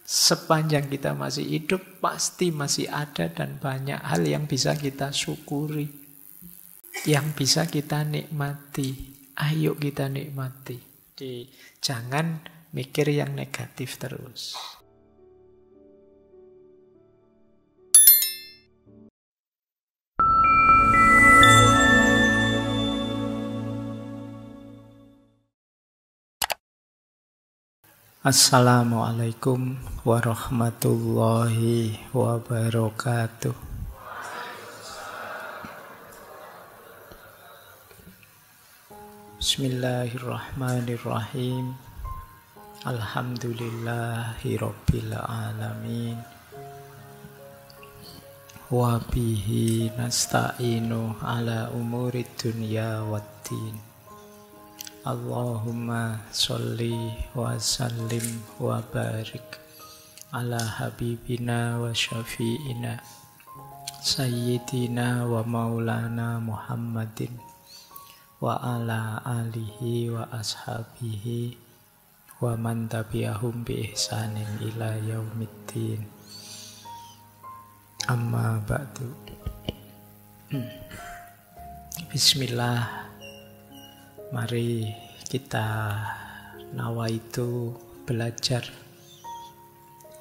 Sepanjang kita masih hidup, pasti masih ada dan banyak hal yang bisa kita syukuri, yang bisa kita nikmati. Ayo kita nikmati. Jangan mikir yang negatif terus. Assalamualaikum warahmatullahi wabarakatuh. Bismillahirrahmanirrahim. Alhamdulillahirabbil alamin. Wa bihi nasta'inu ala umurid dunya waddin. Allahumma sholli wa sallim wa barik ala habibina wa syafi'ina sayyidina wa maulana Muhammadin wa ala alihi wa ashabihi wa man tabi'ahum bi ihsanin ila yaumiddin. Amma ba'du. Bismillah. Mari kita nawaitu belajar.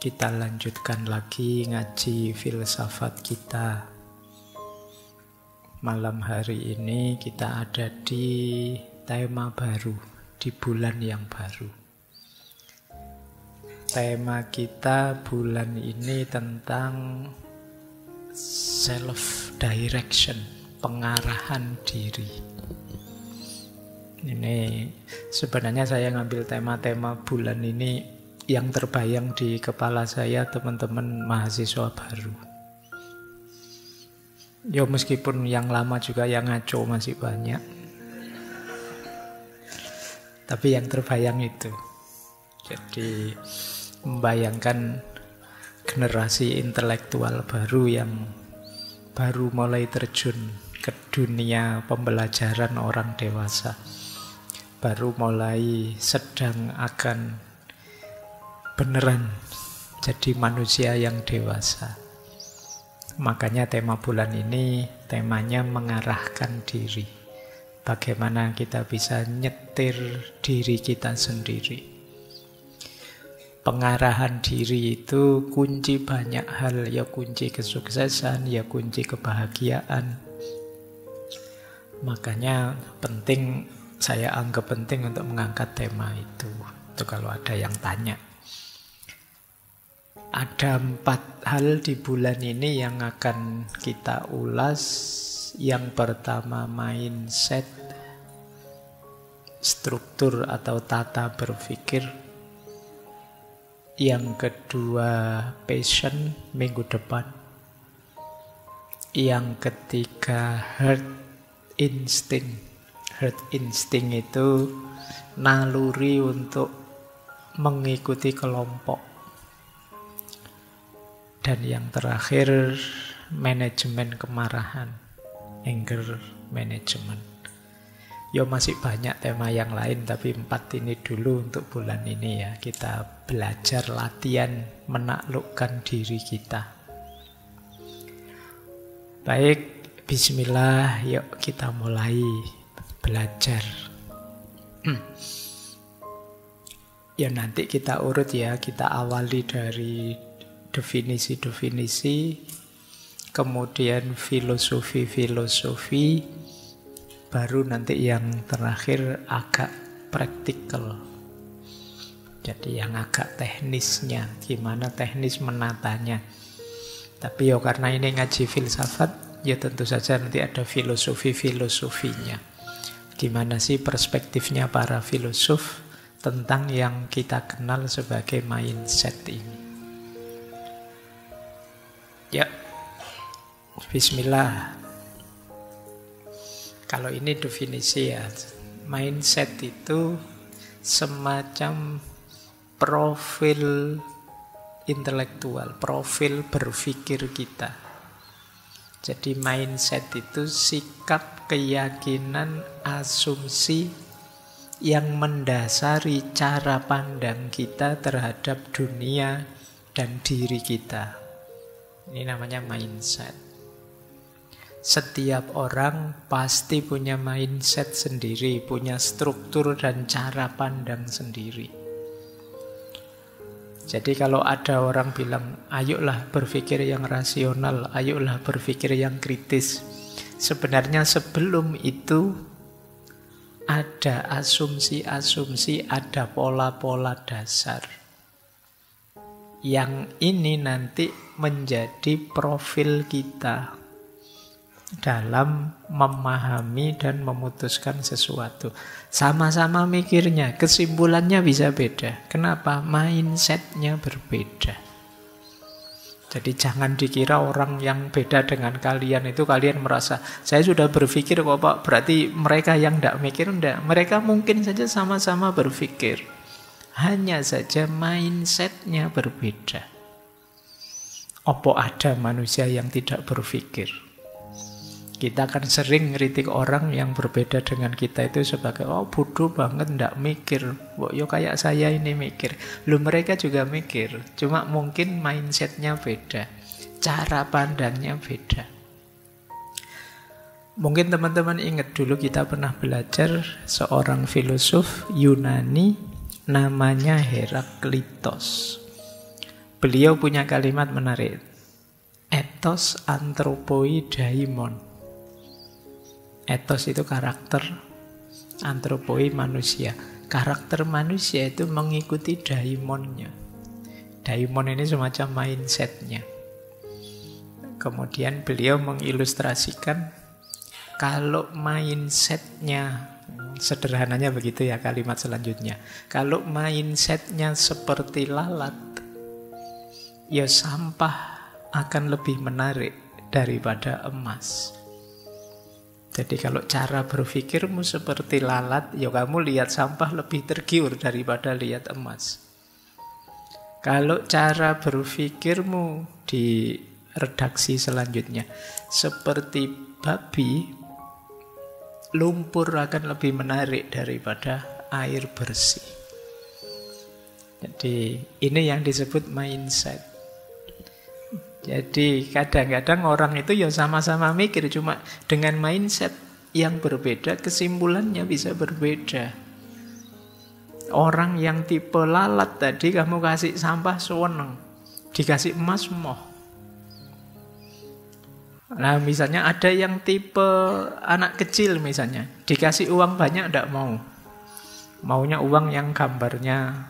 Kita lanjutkan lagi ngaji filsafat kita. Malam hari ini kita ada di tema baru, di bulan yang baru. Tema kita bulan ini tentang self-direction, pengarahan diri. Ini sebenarnya saya ngambil tema-tema bulan ini yang terbayang di kepala saya teman-teman mahasiswa baru. Ya meskipun yang lama juga yang ngaco masih banyak. Tapi yang terbayang itu. Jadi membayangkan generasi intelektual baru yang baru mulai terjun ke dunia pembelajaran orang dewasa. Baru mulai sedang akan beneran jadi manusia yang dewasa. Makanya tema bulan ini temanya mengarahkan diri. Bagaimana kita bisa nyetir diri kita sendiri. Pengarahan diri itu kunci banyak hal. Ya kunci kesuksesan, ya kunci kebahagiaan. Makanya penting, saya anggap penting untuk mengangkat tema itu. Itu kalau ada yang tanya. Ada 4 hal di bulan ini yang akan kita ulas. Yang pertama mindset, struktur atau tata berpikir. Yang kedua passion, minggu depan. Yang ketiga heart instinct. Herd instinct itu naluri untuk mengikuti kelompok. Dan yang terakhir manajemen kemarahan, anger management. Ya masih banyak tema yang lain, tapi 4 ini dulu untuk bulan ini ya. Kita belajar latihan menaklukkan diri kita. Baik, bismillah, yuk kita mulai belajar. Ya nanti kita urut ya, kita awali dari definisi-definisi, kemudian filosofi-filosofi, baru nanti yang terakhir agak praktikal. Jadi yang agak teknisnya, gimana teknis menatanya. Tapi ya karena ini ngaji filsafat, ya tentu saja nanti ada filosofi-filosofinya. Gimana sih perspektifnya para filosof tentang yang kita kenal sebagai mindset ini. Ya, bismillah. Kalau ini definisi ya, mindset itu semacam profil intelektual, profil berpikir kita. Jadi mindset itu sikap, keyakinan, asumsi yang mendasari cara pandang kita terhadap dunia, dan diri kita. Ini namanya mindset. Setiap orang pasti punya mindset sendiri, punya struktur dan cara pandang sendiri. Jadi kalau ada orang bilang, ayolah berpikir yang rasional, ayolah berpikir yang kritis. Sebenarnya sebelum itu ada asumsi-asumsi, ada pola-pola dasar. Yang ini nanti menjadi profil kita dalam memahami dan memutuskan sesuatu. Sama-sama mikirnya, kesimpulannya bisa beda. Kenapa? Mindsetnya berbeda. Jadi jangan dikira orang yang beda dengan kalian itu kalian merasa, saya sudah berpikir kok Pak, berarti mereka yang tidak mikir. Tidak, mereka mungkin saja sama-sama berpikir. Hanya saja mindsetnya berbeda. Apa ada manusia yang tidak berpikir? Kita kan sering ngeritik orang yang berbeda dengan kita itu sebagai, oh bodoh banget, ndak mikir. Yo kayak saya ini mikir. Lu mereka juga mikir, cuma mungkin mindsetnya beda, cara pandangnya beda. Mungkin teman-teman ingat dulu kita pernah belajar seorang filosof Yunani namanya Heraklitos. Beliau punya kalimat menarik. Ethos anthropoi daimon. Ethos itu karakter, anthropoi manusia. Karakter manusia itu mengikuti daimonnya. Daimon ini semacam mindsetnya. Kemudian beliau mengilustrasikan kalau mindsetnya, sederhananya begitu ya kalimat selanjutnya. Kalau mindsetnya seperti lalat, ya sampah akan lebih menarik daripada emas. Jadi kalau cara berpikirmu seperti lalat, ya kamu lihat sampah lebih tergiur daripada lihat emas. Kalau cara berpikirmu di redaksi selanjutnya seperti babi, lumpur akan lebih menarik daripada air bersih. Jadi ini yang disebut mindset. Jadi kadang-kadang orang itu ya sama-sama mikir, cuma dengan mindset yang berbeda kesimpulannya bisa berbeda. Orang yang tipe lalat tadi kamu kasih sampah seneng, dikasih emas moh. Nah misalnya ada yang tipe anak kecil misalnya, dikasih uang banyak tidak mau. Maunya uang yang gambarnya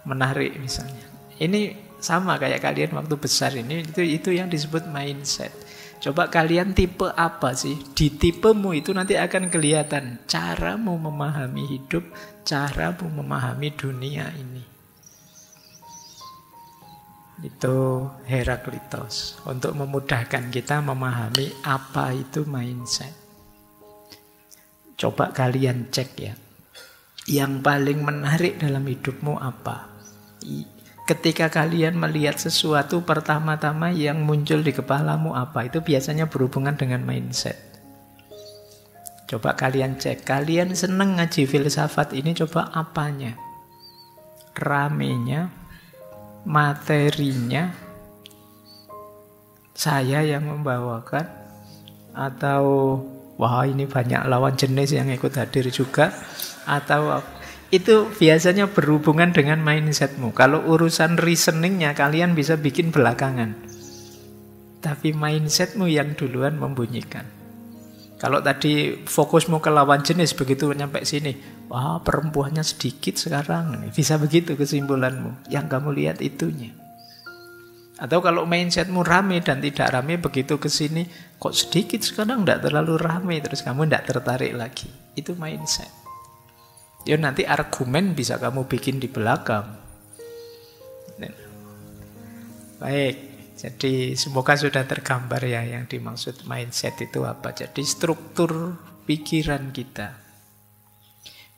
menarik misalnya. Ini sama kayak kalian waktu besar ini, itu yang disebut mindset. Coba kalian tipe apa sih? Di tipemu itu nanti akan kelihatan caramu memahami hidup, caramu memahami dunia ini. Itu Heraklitos untuk memudahkan kita memahami apa itu mindset. Coba kalian cek ya, yang paling menarik dalam hidupmu apa? Ketika kalian melihat sesuatu, pertama-tama yang muncul di kepalamu apa? Itu biasanya berhubungan dengan mindset. Coba kalian cek, kalian seneng ngaji filsafat ini, coba apanya? Ramenya, materinya, saya yang membawakan, atau wah ini banyak lawan jenis yang ikut hadir juga, atau itu biasanya berhubungan dengan mindsetmu. Kalau urusan reasoningnya kalian bisa bikin belakangan, tapi mindsetmu yang duluan membunyikan. Kalau tadi fokusmu ke lawan jenis, begitu nyampe sini, wah perempuannya sedikit sekarang, bisa begitu kesimpulanmu. Yang kamu lihat itunya. Atau kalau mindsetmu rame dan tidak rame, begitu ke sini, kok sedikit sekarang, tidak terlalu rame, terus kamu tidak tertarik lagi. Itu mindset. Ya nanti argumen bisa kamu bikin di belakang. Baik, jadi semoga sudah tergambar ya yang dimaksud mindset itu apa. Jadi struktur pikiran kita.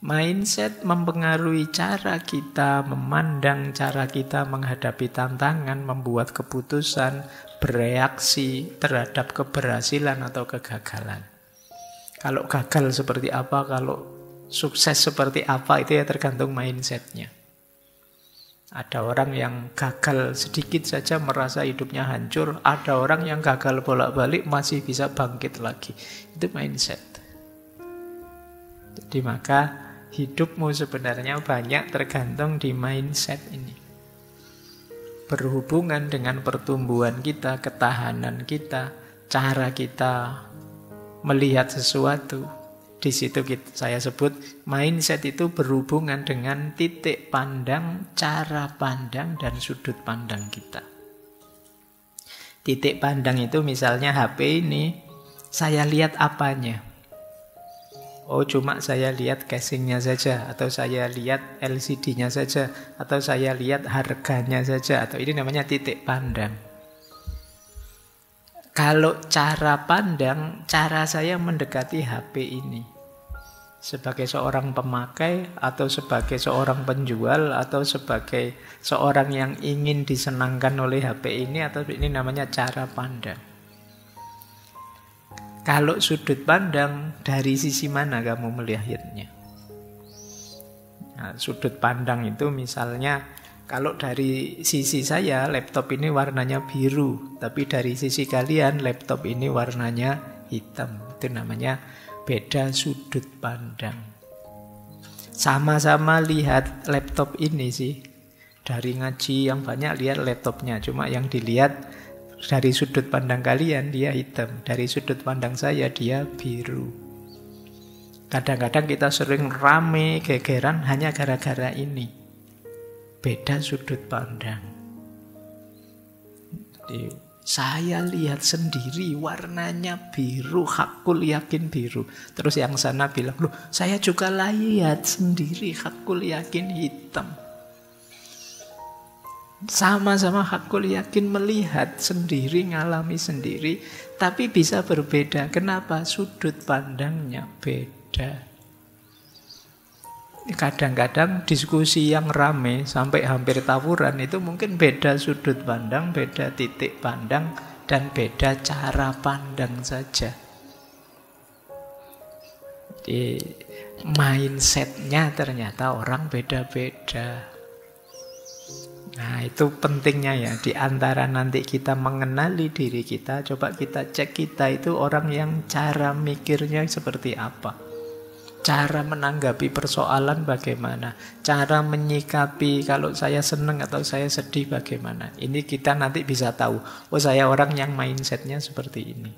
Mindset mempengaruhi cara kita memandang, cara kita menghadapi tantangan, membuat keputusan, bereaksi terhadap keberhasilan atau kegagalan. Kalau gagal seperti apa, kalau sukses seperti apa, itu ya tergantung mindsetnya. Ada orang yang gagal sedikit saja merasa hidupnya hancur. Ada orang yang gagal bolak-balik masih bisa bangkit lagi. Itu mindset. Jadi maka hidupmu sebenarnya banyak tergantung di mindset ini. Berhubungan dengan pertumbuhan kita, ketahanan kita, cara kita melihat sesuatu. Di situ saya sebut mindset itu berhubungan dengan titik pandang, cara pandang, dan sudut pandang kita. Titik pandang itu misalnya HP ini, saya lihat apanya. Oh, cuma saya lihat casingnya saja, atau saya lihat LCD-nya saja, atau saya lihat harganya saja, atau ini namanya titik pandang. Kalau cara pandang, cara saya mendekati HP ini sebagai seorang pemakai, atau sebagai seorang penjual, atau sebagai seorang yang ingin disenangkan oleh HP ini, atau ini namanya cara pandang. Kalau sudut pandang, dari sisi mana kamu melihatnya? Nah, sudut pandang itu misalnya, kalau dari sisi saya, laptop ini warnanya biru, tapi dari sisi kalian, laptop ini warnanya hitam. Itu namanya beda sudut pandang. Sama-sama lihat laptop ini sih. Dari ngaji yang banyak lihat laptopnya. Cuma yang dilihat dari sudut pandang kalian dia hitam. Dari sudut pandang saya dia biru. Kadang-kadang kita sering rame, gegeran hanya gara-gara ini. Beda sudut pandang. Jadi, saya lihat sendiri warnanya biru, hakul yakin biru. Terus yang sana bilang, loh saya juga lihat sendiri, hakul yakin hitam. Sama-sama hakul yakin melihat sendiri, ngalami sendiri, tapi bisa berbeda. Kenapa? Sudut pandangnya beda. Kadang-kadang diskusi yang rame sampai hampir tawuran itu mungkin beda sudut pandang, beda titik pandang, dan beda cara pandang saja. Jadi mindsetnya ternyata orang beda-beda. Nah itu pentingnya ya. Di antara nanti kita mengenali diri kita, coba kita cek kita itu orang yang cara mikirnya seperti apa. Cara menanggapi persoalan bagaimana? Cara menyikapi kalau saya senang atau saya sedih bagaimana? Ini kita nanti bisa tahu. Oh saya orang yang mindsetnya seperti ini.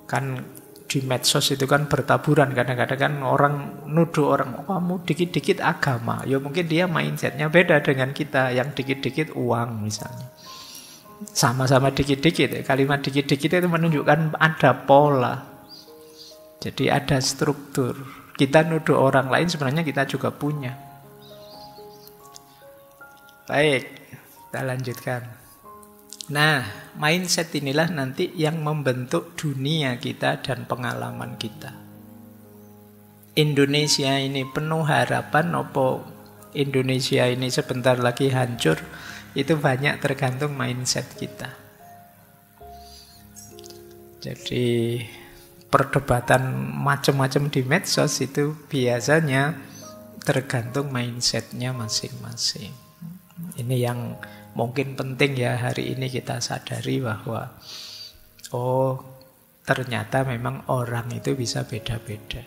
Kan di medsos itu kan bertaburan. Kadang-kadang kan orang nuduh orang, oh, kamu dikit-dikit agama. Ya mungkin dia mindsetnya beda dengan kita. Yang dikit-dikit uang misalnya. Sama-sama dikit-dikit. Kalimat dikit-dikit itu menunjukkan ada pola. Jadi ada struktur. Kita nuduh orang lain sebenarnya kita juga punya. Baik, kita lanjutkan. Nah, mindset inilah nanti yang membentuk dunia kita dan pengalaman kita. Indonesia ini penuh harapan, opo Indonesia ini sebentar lagi hancur, itu banyak tergantung mindset kita. Jadi perdebatan macam-macam di medsos itu biasanya tergantung mindsetnya masing-masing. Ini yang mungkin penting ya hari ini kita sadari bahwa oh ternyata memang orang itu bisa beda-beda.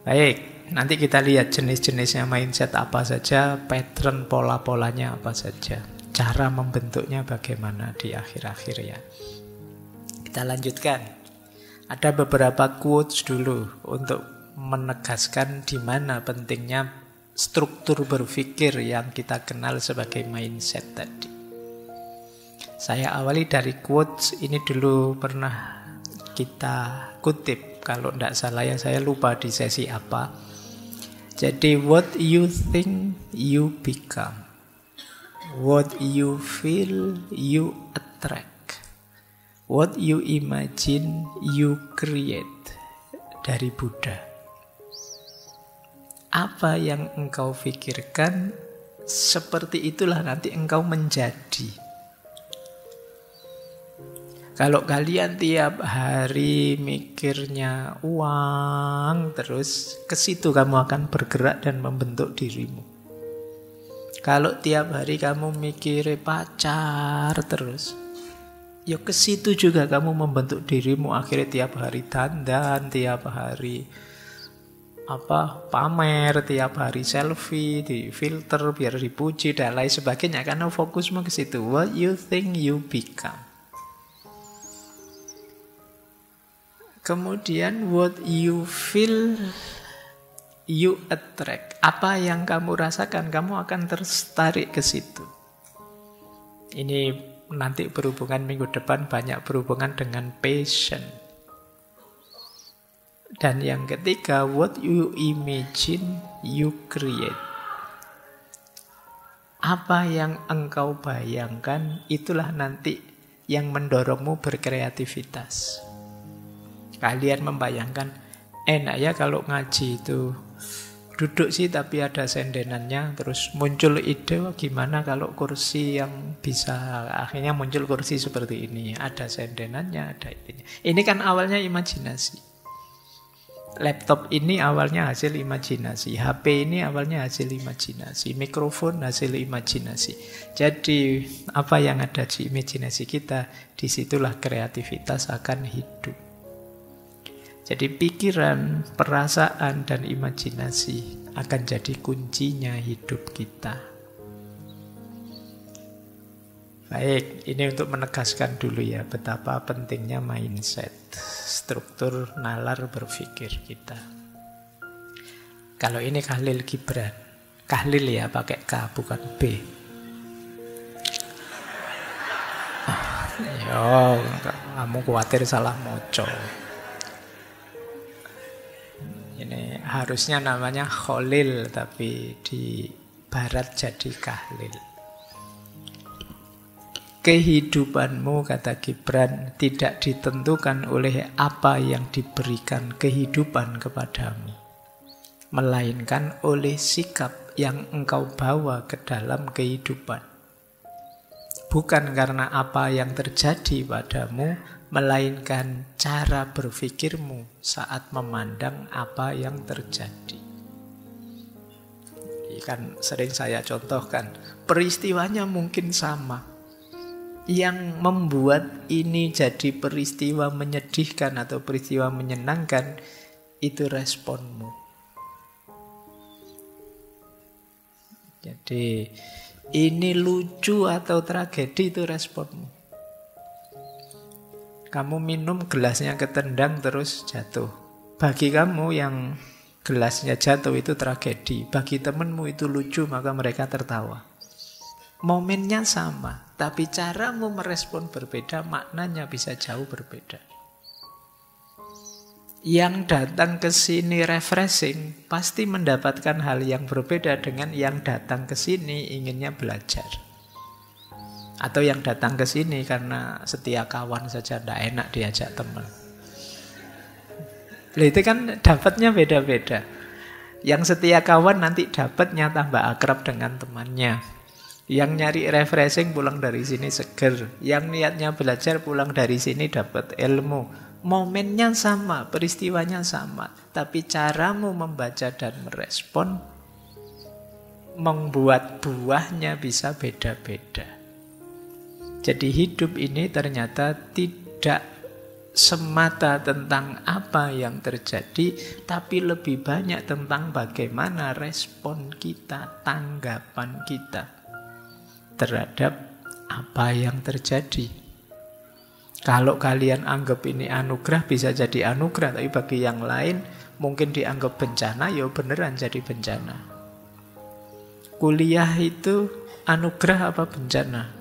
Baik, nanti kita lihat jenis-jenisnya mindset apa saja, pattern pola-polanya apa saja, cara membentuknya bagaimana di akhir-akhir ya. Kita lanjutkan. Ada beberapa quotes dulu untuk menegaskan di mana pentingnya struktur berpikir yang kita kenal sebagai mindset tadi. Saya awali dari quotes ini dulu pernah kita kutip. Kalau tidak salah ya saya lupa di sesi apa. Jadi what you think you become. What you feel you attract. What you imagine, you create. Dari Buddha. Apa yang engkau pikirkan, seperti itulah nanti engkau menjadi. Kalau kalian tiap hari mikirnya uang terus, ke situ kamu akan bergerak dan membentuk dirimu. Kalau tiap hari kamu mikir pacar terus, ya ke situ juga kamu membentuk dirimu. Akhirnya tiap hari dandan, tiap hari pamer, tiap hari selfie, di filter biar dipuji dan lain sebagainya. Karena fokusmu ke situ. What you think you become. Kemudian what you feel you attract. Apa yang kamu rasakan, kamu akan tertarik ke situ. Ini nanti berhubungan minggu depan banyak berhubungan dengan passion. Dan yang ketiga, what you imagine you create. Apa yang engkau bayangkan, itulah nanti yang mendorongmu berkreativitas. Kalian membayangkan, enak ya kalau ngaji itu duduk sih tapi ada sendenannya. Terus muncul ide, gimana kalau kursi yang bisa, akhirnya muncul kursi seperti ini. Ada sendenannya, ada itunya. Ini kan awalnya imajinasi. Laptop ini awalnya hasil imajinasi. HP ini awalnya hasil imajinasi. Mikrofon hasil imajinasi. Jadi apa yang ada di imajinasi kita, disitulah kreativitas akan hidup. Jadi pikiran, perasaan, dan imajinasi akan jadi kuncinya hidup kita. Baik, ini untuk menegaskan dulu ya betapa pentingnya mindset, struktur nalar berpikir kita. Kalau ini Khalil Gibran, Khalil ya pakai K bukan B. Yo, kamu khawatir salah moco. Ini harusnya namanya Khalil, tapi di barat jadi Khalil. Kehidupanmu, kata Gibran, tidak ditentukan oleh apa yang diberikan kehidupan kepadamu, melainkan oleh sikap yang engkau bawa ke dalam kehidupan. Bukan karena apa yang terjadi padamu, melainkan cara berpikirmu saat memandang apa yang terjadi. Kan sering saya contohkan, peristiwanya mungkin sama. Yang membuat ini jadi peristiwa menyedihkan atau peristiwa menyenangkan, itu responmu. Jadi ini lucu atau tragedi, itu responmu. Kamu minum gelasnya ketendang terus jatuh. Bagi kamu yang gelasnya jatuh itu tragedi. Bagi temanmu itu lucu, maka mereka tertawa. Momennya sama, tapi caramu merespon berbeda, maknanya bisa jauh berbeda. Yang datang ke sini refreshing pasti mendapatkan hal yang berbeda dengan yang datang ke sini inginnya belajar. Atau yang datang ke sini karena setia kawan saja, tidak enak diajak teman. Itu kan dapatnya beda-beda. Yang setia kawan nanti dapatnya tambah akrab dengan temannya. Yang nyari refreshing pulang dari sini seger. Yang niatnya belajar pulang dari sini dapat ilmu. Momennya sama, peristiwanya sama. Tapi caramu membaca dan merespon membuat buahnya bisa beda-beda. Jadi hidup ini ternyata tidak semata tentang apa yang terjadi, tapi lebih banyak tentang bagaimana respon kita, tanggapan kita terhadap apa yang terjadi. Kalau kalian anggap ini anugerah, bisa jadi anugerah, tapi bagi yang lain mungkin dianggap bencana, ya beneran jadi bencana. Kuliah itu anugerah apa bencana?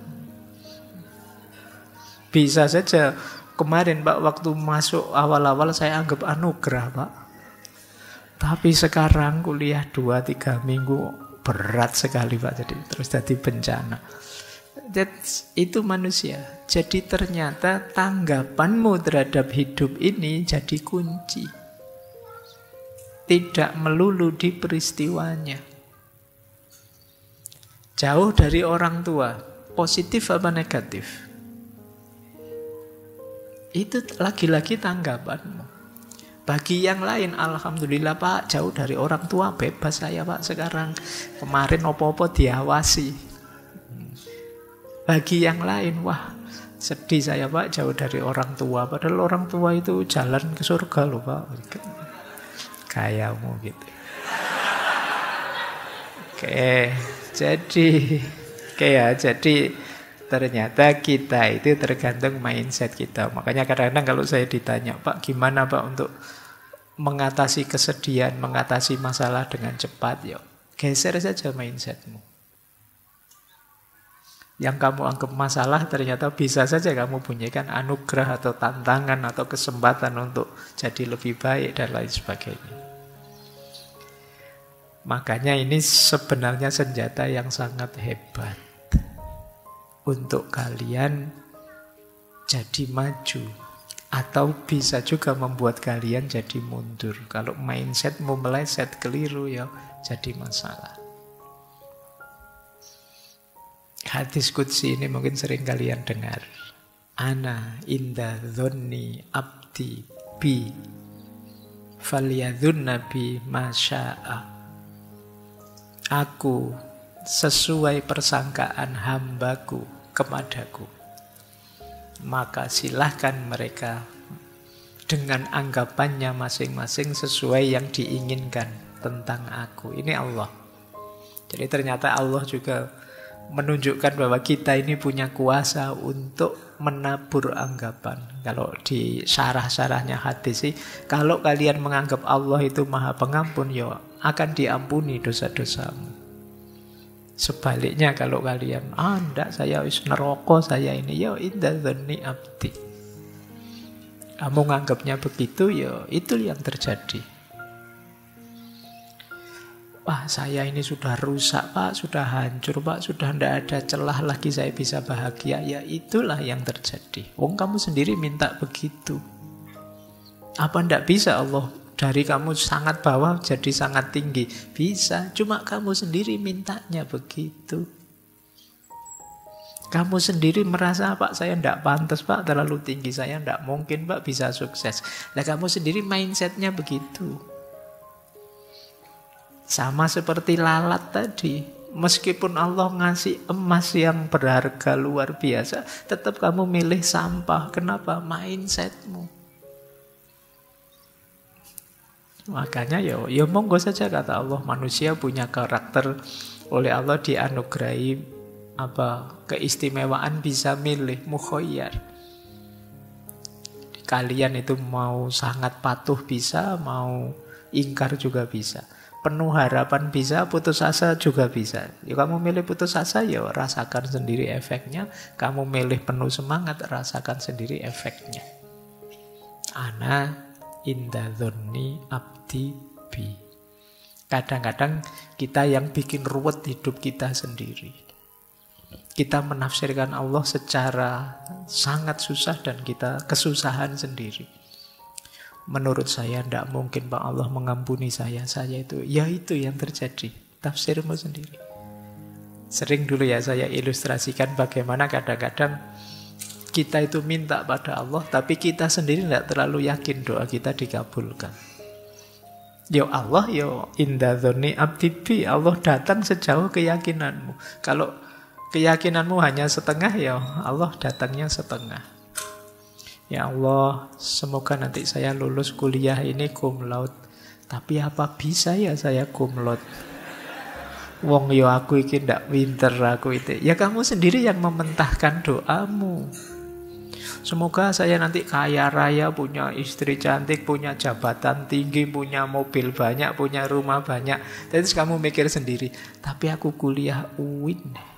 Bisa saja kemarin Pak, waktu masuk awal-awal saya anggap anugerah Pak. Tapi sekarang kuliah 2-3 minggu berat sekali Pak, jadi terus jadi bencana. Itu manusia. Jadi ternyata tanggapanmu terhadap hidup ini jadi kunci. Tidak melulu di peristiwanya. Jauh dari orang tua, positif apa negatif? Itu lagi-lagi tanggapanmu. Bagi yang lain, alhamdulillah Pak, jauh dari orang tua, bebas saya Pak sekarang. Kemarin opo-opo diawasi. Bagi yang lain, wah sedih saya Pak, jauh dari orang tua. Padahal orang tua itu jalan ke surga loh Pak. Kayamu gitu. Oke, jadi ternyata kita itu tergantung mindset kita. Makanya kadang-kadang kalau saya ditanya, Pak, gimana Pak untuk mengatasi kesedihan, mengatasi masalah dengan cepat? Yuk, geser saja mindsetmu. Yang kamu anggap masalah ternyata bisa saja kamu bunyikan anugerah atau tantangan atau kesempatan untuk jadi lebih baik dan lain sebagainya. Makanya ini sebenarnya senjata yang sangat hebat untuk kalian jadi maju, atau bisa juga membuat kalian jadi mundur. Kalau mindsetmu meleset keliru ya jadi masalah. Hadis qudsi ini mungkin sering kalian dengar. Ana inda dhonni abdi bi falyadhunna bi masya'a. Aku sesuai persangkaan hambaku kepadaku. Maka silahkan mereka dengan anggapannya masing-masing sesuai yang diinginkan tentang aku. Ini Allah. Jadi ternyata Allah juga menunjukkan bahwa kita ini punya kuasa untuk menabur anggapan. Kalau di syarah-syarahnya hadis sih, kalau kalian menganggap Allah itu Maha Pengampun, ya akan diampuni dosa-dosamu. Sebaliknya kalau kalian, enggak, saya wis neraka, saya ini, ya inda dzanni abdi. Kamu menganggapnya begitu, ya itu yang terjadi. Wah, saya ini sudah rusak Pak, sudah hancur Pak, sudah tidak ada celah lagi saya bisa bahagia. Ya itulah yang terjadi. Kamu sendiri minta begitu. Apa tidak bisa Allah dari kamu sangat bawah jadi sangat tinggi? Bisa, cuma kamu sendiri mintanya begitu. Kamu sendiri merasa Pak, saya tidak pantas Pak, terlalu tinggi, saya tidak mungkin Pak bisa sukses. Nah kamu sendiri mindsetnya begitu. Sama seperti lalat tadi. Meskipun Allah ngasih emas yang berharga luar biasa, tetap kamu milih sampah. Kenapa? Mindsetmu. Makanya ya monggo saja kata Allah, manusia punya karakter, oleh Allah dianugerahi keistimewaan bisa milih, mukhayyar. Kalian itu mau sangat patuh bisa, mau ingkar juga bisa. Penuh harapan bisa, putus asa juga bisa. Ya kamu milih putus asa, ya rasakan sendiri efeknya. Kamu milih penuh semangat, rasakan sendiri efeknya. Ana inda dzanni abdi bi. Kadang-kadang kita yang bikin ruwet hidup kita sendiri. Kita menafsirkan Allah secara sangat susah dan kita kesusahan sendiri. Menurut saya tidak mungkin Pak Allah mengampuni saya itu. Ya itu yang terjadi. Tafsirmu sendiri. Sering dulu ya saya ilustrasikan bagaimana kadang-kadang kita itu minta pada Allah, tapi kita sendiri tidak terlalu yakin doa kita dikabulkan. Ya Allah, ya inda dzanni abdi bi. Allah datang sejauh keyakinanmu. Kalau keyakinanmu hanya setengah, ya Allah datangnya setengah. Ya Allah, semoga nanti saya lulus kuliah ini cum laude. Tapi apa bisa ya saya cum laude? Wong yo aku iki ndak pinter aku itu. Ya kamu sendiri yang mementahkan doamu. Semoga saya nanti kaya raya, punya istri cantik, punya jabatan tinggi, punya mobil banyak, punya rumah banyak. Terus kamu mikir sendiri, tapi aku kuliah UIN.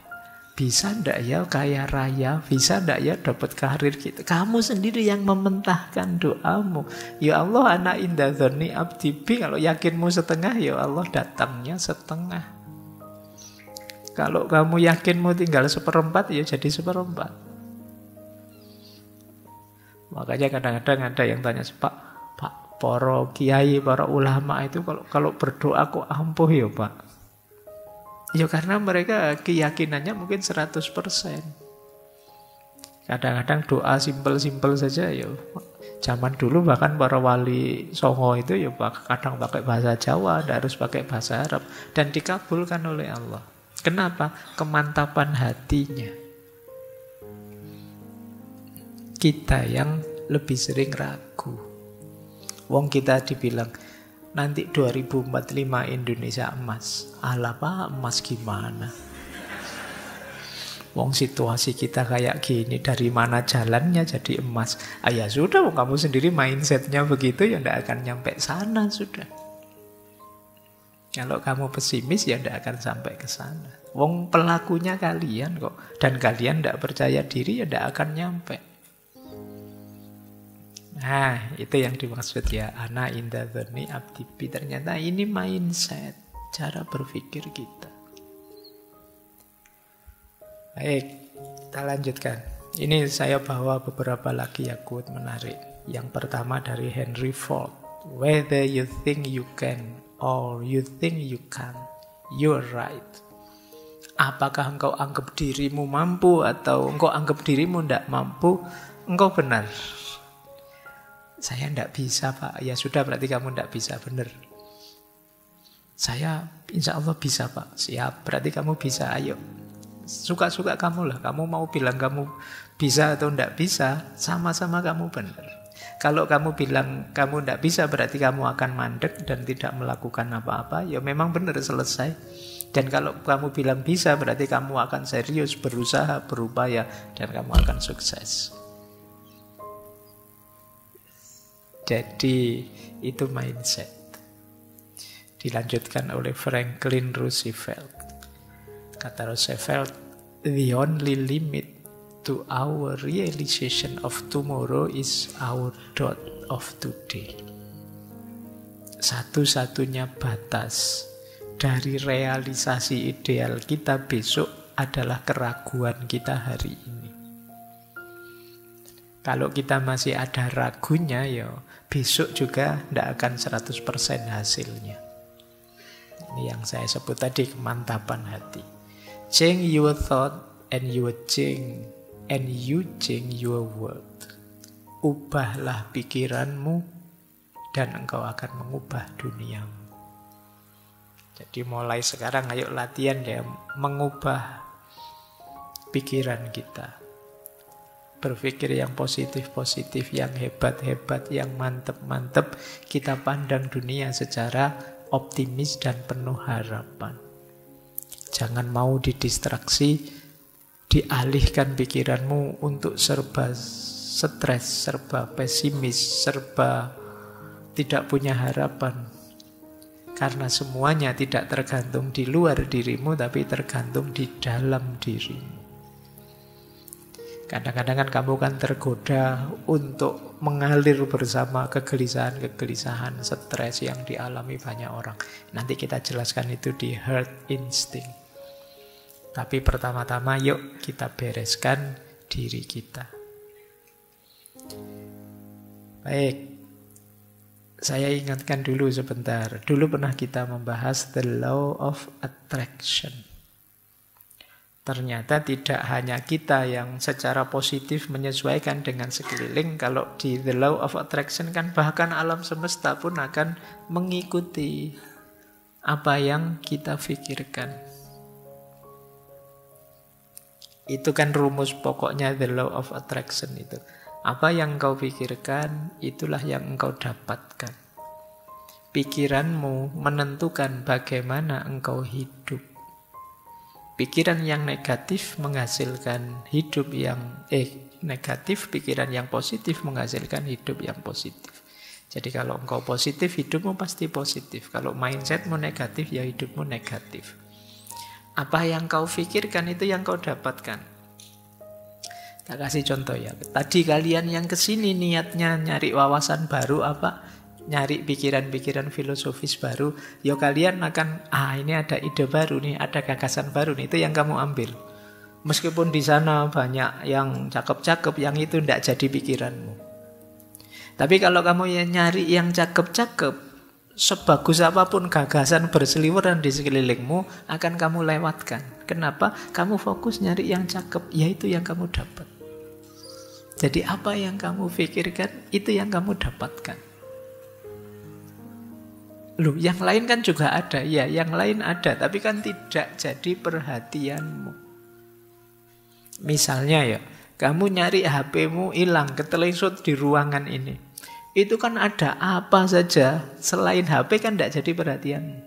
Bisa ndak ya kaya raya? Bisa ndak ya dapat karir gitu? Kamu sendiri yang mementahkan doamu. Ya Allah, ana inda dzanni abdi bi. Kalau yakinmu setengah, ya Allah datangnya setengah. Kalau kamu yakinmu tinggal seperempat, ya jadi seperempat. Makanya kadang-kadang ada yang tanya, Pak, para kiai, para ulama itu kalau berdoa kok ampuh ya Pak? Ya karena mereka keyakinannya mungkin 100%. Kadang-kadang doa simpel-simpel saja ya. Zaman dulu bahkan para wali songo itu ya kadang pakai bahasa Jawa, tidak harus pakai bahasa Arab. Dan dikabulkan oleh Allah. Kenapa? Kemantapan hatinya. Kita yang lebih sering ragu. Wong kita dibilang, nanti 2045 Indonesia emas. Alah Pak, emas gimana? Wong situasi kita kayak gini, dari mana jalannya jadi emas? Ya sudah, wong kamu sendiri mindsetnya begitu, ya tidak akan nyampe sana sudah. Kalau kamu pesimis, ya tidak akan sampai ke sana. Wong pelakunya kalian kok, dan kalian tidak percaya diri, ya tidak akan nyampe. Nah, itu yang dimaksud ya, ana inda dzanni abdi bi. Ternyata ini mindset, cara berpikir kita. Baik, kita lanjutkan. Ini saya bawa beberapa lagi ya quote menarik. Yang pertama dari Henry Ford. Whether you think you can or you think you can't, you're right. Apakah engkau anggap dirimu mampu atau engkau anggap dirimu tidak mampu, engkau benar. Saya tidak bisa Pak. Ya sudah, berarti kamu tidak bisa, benar. Saya insya Allah bisa Pak. Siap, berarti kamu bisa, ayo. Suka-suka kamu lah. Kamu mau bilang kamu bisa atau tidak bisa, sama-sama kamu benar. Kalau kamu bilang kamu tidak bisa, berarti kamu akan mandek dan tidak melakukan apa-apa. Ya memang benar, selesai. Dan kalau kamu bilang bisa, berarti kamu akan serius, berusaha, berupaya, dan kamu akan sukses. Jadi itu mindset. Dilanjutkan oleh Franklin Roosevelt. Kata Roosevelt, the only limit to our realization of tomorrow is our thought of today. Satu-satunya batas dari realisasi ideal kita besok adalah keraguan kita hari ini. Kalau kita masih ada ragunya, ya besok juga tidak akan 100% hasilnya. Ini yang saya sebut tadi, kemantapan hati. Change your thought and you change your world. Ubahlah pikiranmu dan engkau akan mengubah duniamu. Jadi mulai sekarang ayo latihan ya, mengubah pikiran kita. Berpikir yang positif-positif, yang hebat-hebat, yang mantep-mantep. Kita pandang dunia secara optimis dan penuh harapan. Jangan mau didistraksi, dialihkan pikiranmu untuk serba stres, serba pesimis, serba tidak punya harapan. Karena semuanya tidak tergantung di luar dirimu, tapi tergantung di dalam dirimu. Kadang-kadang kan kamu kan tergoda untuk mengalir bersama kegelisahan-kegelisahan, stres yang dialami banyak orang. Nanti kita jelaskan itu di Herd Instinct. Tapi pertama-tama yuk kita bereskan diri kita. Baik, saya ingatkan dulu sebentar. Dulu pernah kita membahas the law of attraction. Ternyata tidak hanya kita yang secara positif menyesuaikan dengan sekeliling. Kalau di the law of attraction kan bahkan alam semesta pun akan mengikuti apa yang kita pikirkan. Itu kan rumus pokoknya the law of attraction itu. Apa yang engkau pikirkan, itulah yang engkau dapatkan. Pikiranmu menentukan bagaimana engkau hidup. Pikiran yang negatif menghasilkan hidup yang negatif, pikiran yang positif menghasilkan hidup yang positif. Jadi kalau engkau positif, hidupmu pasti positif. Kalau mindsetmu negatif, ya hidupmu negatif. Apa yang kau pikirkan itu yang kau dapatkan. Tak kasih contoh ya. Tadi kalian yang kesini niatnya nyari wawasan baru apa? Nyari pikiran-pikiran filosofis baru. Ya kalian akan, ini ada ide baru nih, ada gagasan baru nih. Itu yang kamu ambil. Meskipun di sana banyak yang cakep-cakep, yang itu tidak jadi pikiranmu. Tapi kalau kamu yang nyari yang cakep-cakep, sebagus apapun gagasan berseliweran di sekelilingmu akan kamu lewatkan. Kenapa? Kamu fokus nyari yang cakep, yaitu yang kamu dapat. Jadi apa yang kamu pikirkan, itu yang kamu dapatkan. Loh, yang lain kan juga ada. Ya, yang lain ada, tapi kan tidak jadi perhatianmu. Misalnya ya, kamu nyari HP-mu hilang, ketelesut di ruangan ini. Itu kan ada apa saja, selain HP kan tidak jadi perhatianmu.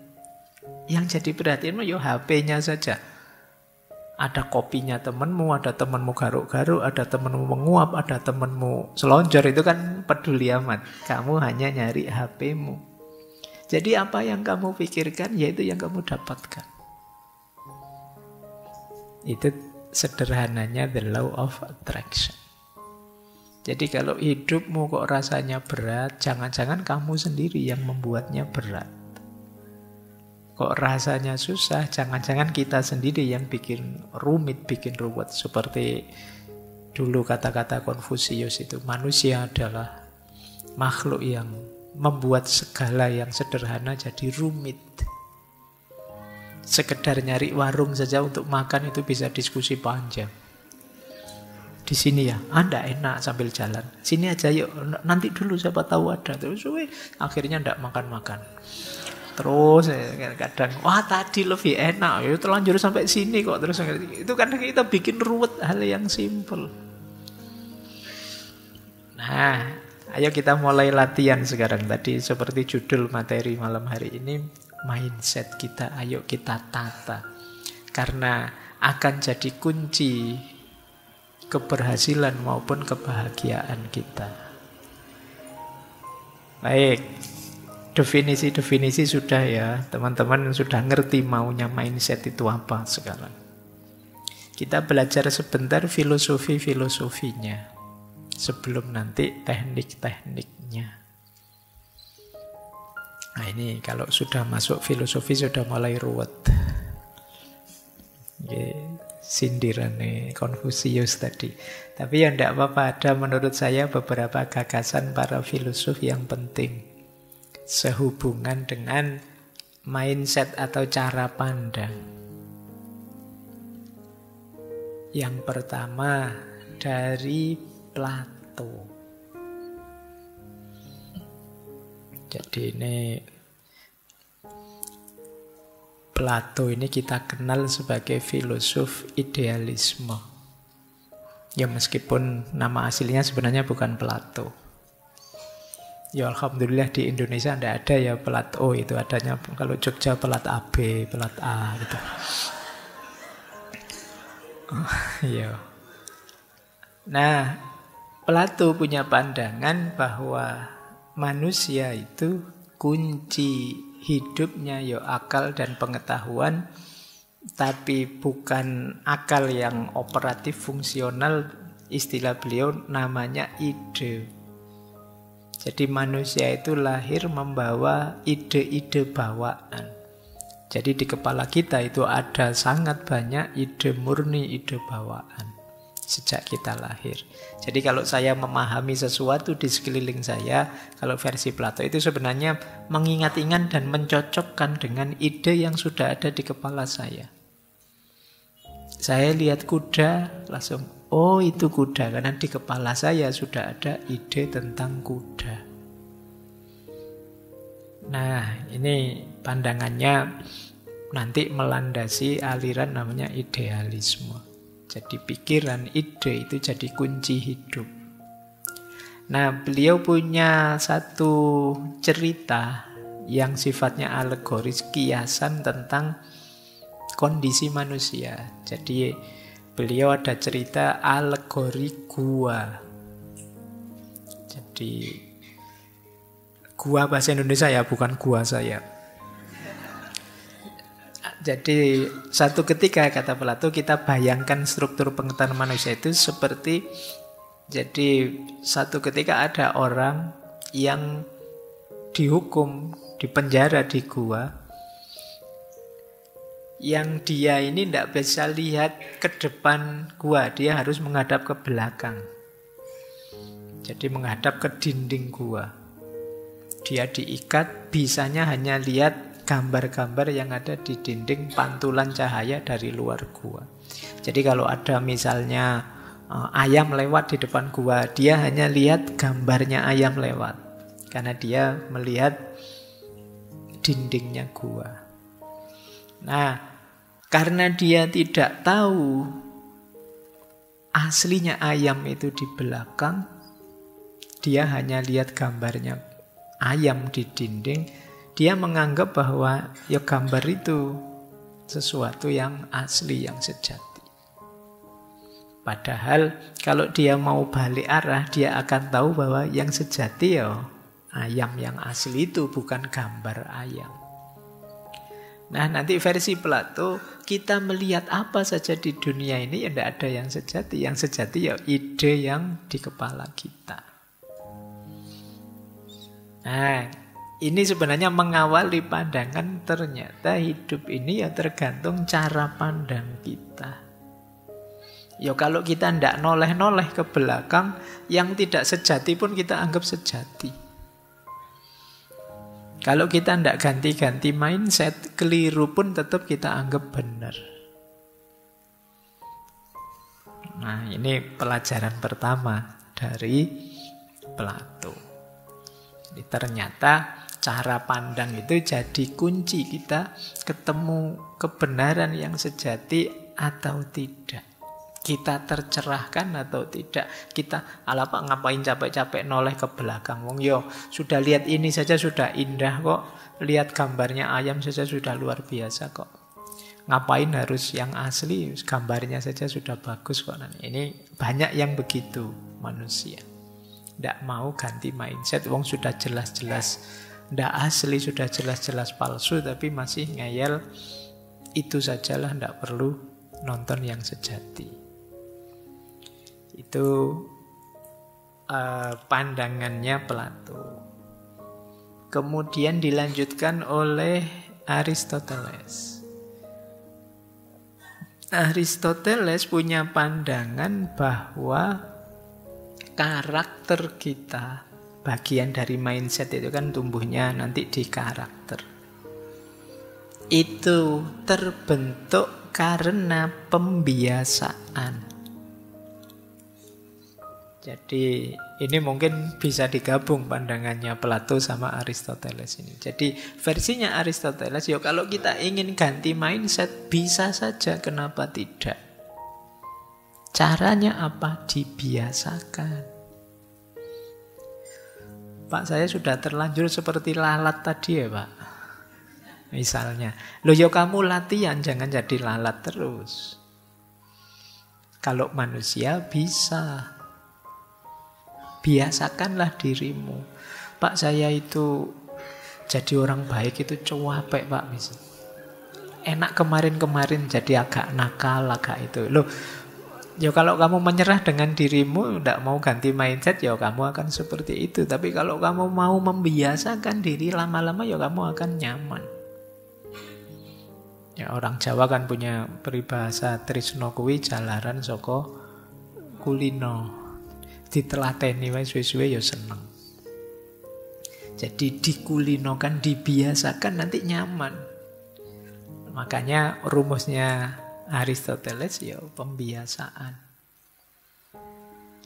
Yang jadi perhatianmu ya HP-nya saja. Ada kopinya temenmu, ada temenmu garuk-garuk, ada temenmu menguap, ada temenmu selonjor. Itu kan peduli amat. Kamu hanya nyari HP-mu. Jadi apa yang kamu pikirkan, yaitu yang kamu dapatkan. Itu sederhananya the law of attraction. Jadi kalau hidupmu kok rasanya berat, jangan-jangan kamu sendiri yang membuatnya berat. Kok rasanya susah, jangan-jangan kita sendiri yang bikin rumit, bikin ruwet. Seperti dulu kata-kata Konfusius itu, manusia adalah makhluk yang membuat segala yang sederhana jadi rumit. Sekedar nyari warung saja untuk makan itu bisa diskusi panjang. Di sini ya, Anda enak sambil jalan. Sini aja yuk, nanti dulu siapa tahu ada. Terus akhirnya ndak makan-makan. Terus kadang, wah tadi lebih enak, ya terlanjur sampai sini kok. Terus itu kadang kita bikin ruwet hal yang simple. Nah, ayo kita mulai latihan sekarang. Tadi seperti judul materi malam hari ini, mindset kita, ayo kita tata. Karena akan jadi kunci keberhasilan maupun kebahagiaan kita. Baik. Definisi-definisi sudah ya, teman-teman sudah ngerti maunya mindset itu apa sekarang. Kita belajar sebentar filosofi-filosofinya sebelum nanti teknik-tekniknya. Nah ini kalau sudah masuk filosofi sudah mulai ruwet. Sindiran nih Konfusius tadi. Tapi ya tidak apa-apa, ada menurut saya beberapa gagasan para filosof yang penting sehubungan dengan mindset atau cara pandang. Yang pertama dari Plato. Jadi ini Plato ini kita kenal sebagai filosof idealisme. Ya meskipun nama aslinya sebenarnya bukan Plato. Ya Alhamdulillah di Indonesia tidak ada ya pelat O, itu adanya kalau Jogja pelat AB, pelat A gitu. Iya. Nah, Plato punya pandangan bahwa manusia itu kunci hidupnya ya akal dan pengetahuan, tapi bukan akal yang operatif fungsional, istilah beliau namanya ide. Jadi manusia itu lahir membawa ide-ide bawaan. Jadi di kepala kita itu ada sangat banyak ide murni, ide bawaan sejak kita lahir. Jadi kalau saya memahami sesuatu di sekeliling saya, kalau versi Plato itu sebenarnya mengingat-ingat dan mencocokkan dengan ide yang sudah ada di kepala saya. Saya lihat kuda, langsung oh itu kuda, karena di kepala saya sudah ada ide tentang kuda. Nah ini pandangannya nanti melandasi aliran namanya idealisme. Jadi pikiran, ide itu jadi kunci hidup. Nah beliau punya satu cerita yang sifatnya alegoris, kiasan tentang kondisi manusia. Jadi beliau ada cerita alegori gua. Jadi gua bahasa Indonesia ya, bukan gua saya. Jadi satu ketika kata Plato kita bayangkan struktur pengetahuan manusia itu seperti, jadi satu ketika ada orang yang dihukum, dipenjara di gua, yang dia ini tidak bisa lihat ke depan gua, dia harus menghadap ke belakang. Jadi menghadap ke dinding gua. Dia diikat, bisanya hanya lihat gambar-gambar yang ada di dinding, pantulan cahaya dari luar gua. Jadi kalau ada misalnya ayam lewat di depan gua, dia hanya lihat gambarnya ayam lewat karena dia melihat dindingnya gua. Nah, karena dia tidak tahu aslinya ayam itu di belakang, dia hanya lihat gambarnya ayam di dinding, dia menganggap bahwa ya gambar itu sesuatu yang asli, yang sejati. Padahal kalau dia mau balik arah, dia akan tahu bahwa yang sejati ya ayam yang asli itu, bukan gambar ayam. Nah, nanti versi Plato, kita melihat apa saja di dunia ini ya tidak ada yang sejati. Yang sejati ya ide yang di kepala kita. Nah, ini sebenarnya mengawali pandangan ternyata hidup ini ya tergantung cara pandang kita. Ya kalau kita tidak noleh-noleh ke belakang, yang tidak sejati pun kita anggap sejati. Kalau kita tidak ganti-ganti mindset, keliru pun tetap kita anggap benar. Nah, ini pelajaran pertama dari Plato. Jadi ternyata cara pandang itu jadi kunci kita ketemu kebenaran yang sejati atau tidak. Kita tercerahkan atau tidak. Kita apa ngapain capek-capek noleh ke belakang. Wong yo sudah lihat ini saja sudah indah kok. Lihat gambarnya ayam saja sudah luar biasa kok. Ngapain harus yang asli? Gambarnya saja sudah bagus kok. Ini banyak yang begitu manusia. Tidak mau ganti mindset. Wong sudah jelas-jelas tidak asli, sudah jelas-jelas palsu, tapi masih ngeyel. Itu sajalah, tidak perlu nonton yang sejati. Itu pandangannya Plato. Kemudian dilanjutkan oleh Aristoteles. Aristoteles punya pandangan bahwa karakter kita, bagian dari mindset itu kan tumbuhnya nanti di karakter. Itu terbentuk karena pembiasaan. Jadi ini mungkin bisa digabung pandangannya Plato sama Aristoteles ini. Jadi versinya Aristoteles, ya kalau kita ingin ganti mindset bisa saja, kenapa tidak? Caranya apa? Dibiasakan. Pak, saya sudah terlanjur seperti lalat tadi ya Pak. Misalnya, loh ya kamu latihan, jangan jadi lalat terus. Kalau manusia bisa. Biasakanlah dirimu. Pak, saya itu jadi orang baik itu capek Pak. Misal. Enak kemarin-kemarin jadi agak nakal, agak itu. Loh, ya kalau kamu menyerah dengan dirimu, tidak mau ganti mindset, ya kamu akan seperti itu. Tapi kalau kamu mau membiasakan diri, lama-lama ya kamu akan nyaman. Ya orang Jawa kan punya peribahasa tresno kuwi jalaran saka kulino. Ditelateni wae suwe-suwe ya seneng. Jadi dikulinokan, dibiasakan, nanti nyaman. Makanya rumusnya Aristoteles ya pembiasaan.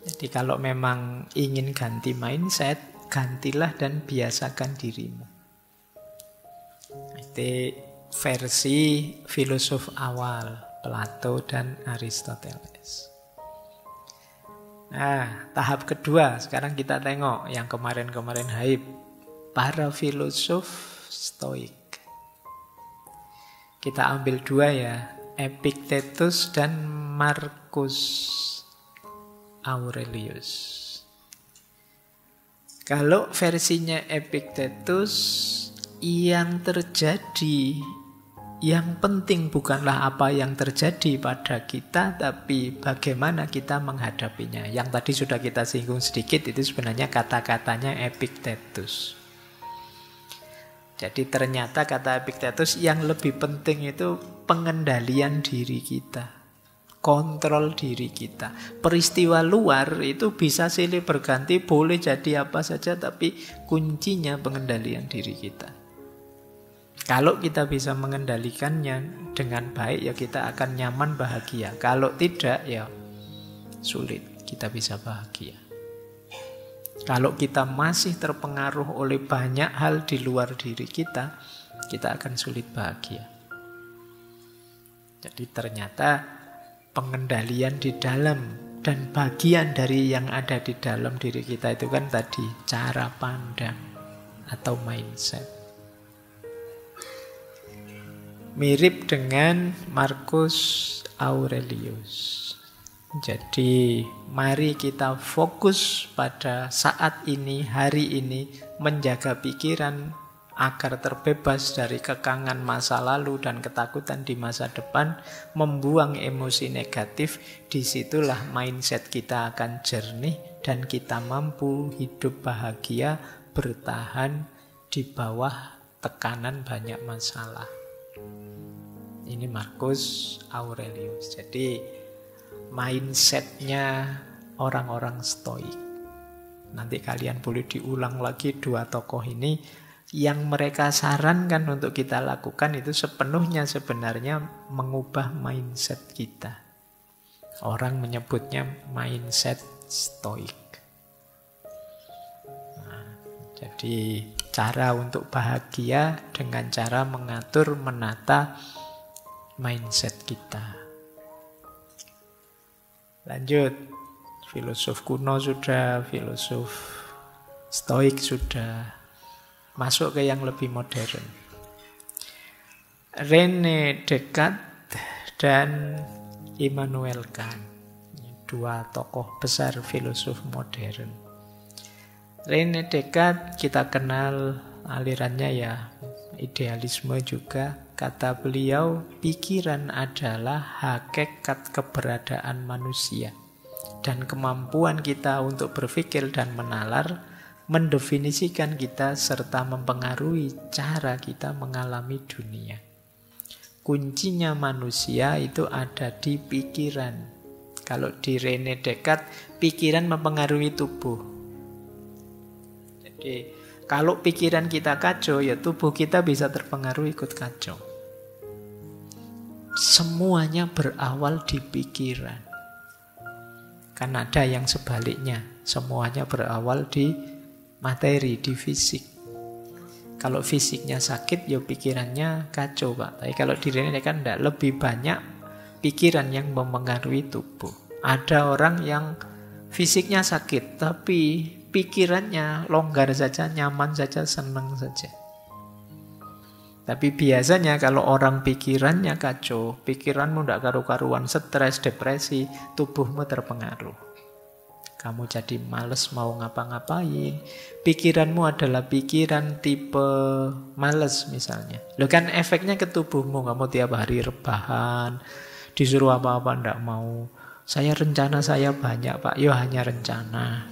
Jadi kalau memang ingin ganti mindset, gantilah dan biasakan dirimu. Itu versi filosof awal Plato dan Aristoteles. Nah, tahap kedua sekarang kita tengok yang kemarin-kemarin hype, para filosof Stoik. Kita ambil dua ya, Epictetus dan Marcus Aurelius. Kalau versinya Epictetus, yang terjadi, yang penting bukanlah apa yang terjadi pada kita, tapi bagaimana kita menghadapinya. Yang tadi sudah kita singgung sedikit, itu sebenarnya kata-katanya Epictetus. Jadi ternyata kata Epictetus yang lebih penting itu pengendalian diri kita. Kontrol diri kita. Peristiwa luar itu bisa silih berganti, boleh jadi apa saja, tapi kuncinya pengendalian diri kita. Kalau kita bisa mengendalikannya dengan baik, ya kita akan nyaman, bahagia. Kalau tidak, ya sulit kita bisa bahagia. Kalau kita masih terpengaruh oleh banyak hal di luar diri kita akan sulit bahagia. Jadi ternyata pengendalian di dalam dan bagian dari yang ada di dalam diri kita itu kan tadi cara pandang atau mindset. Mirip dengan Marcus Aurelius. Jadi mari kita fokus pada saat ini, hari ini, menjaga pikiran agar terbebas dari kekangan masa lalu dan ketakutan di masa depan, membuang emosi negatif. Disitulah mindset kita akan jernih dan kita mampu hidup bahagia, bertahan di bawah tekanan banyak masalah. Ini Marcus Aurelius. Jadi mindsetnya orang-orang Stoik. Nanti kalian boleh diulang lagi dua tokoh ini. Yang mereka sarankan untuk kita lakukan itu sepenuhnya sebenarnya mengubah mindset kita. Orang menyebutnya mindset Stoik. Nah, jadi cara untuk bahagia dengan cara mengatur, menata mindset kita. Lanjut, filosof kuno sudah, filosof Stoik sudah, masuk ke yang lebih modern. René Descartes dan Immanuel Kant, dua tokoh besar filosof modern. René Descartes kita kenal alirannya ya idealisme juga. Kata beliau, pikiran adalah hakikat keberadaan manusia. Dan kemampuan kita untuk berpikir dan menalar mendefinisikan kita serta mempengaruhi cara kita mengalami dunia. Kuncinya manusia itu ada di pikiran. Kalau di René Descartes, pikiran mempengaruhi tubuh. Jadi kalau pikiran kita kacau, ya tubuh kita bisa terpengaruh ikut kacau. Semuanya berawal di pikiran. Kan ada yang sebaliknya, semuanya berawal di materi, di fisik. Kalau fisiknya sakit, ya pikirannya kacau, Pak. Tapi kalau dirinya kan tidak, lebih banyak pikiran yang mempengaruhi tubuh. Ada orang yang fisiknya sakit, tapi pikirannya longgar saja, nyaman saja, senang saja. Tapi biasanya kalau orang pikirannya kacau, pikiranmu tidak karu-karuan, stres, depresi, tubuhmu terpengaruh. Kamu jadi malas mau ngapa-ngapain. Pikiranmu adalah pikiran tipe malas misalnya. Loh kan efeknya ke tubuhmu, kamu tiap hari rebahan, disuruh apa-apa tidak mau. Saya rencana saya banyak, Pak. Yo hanya rencana.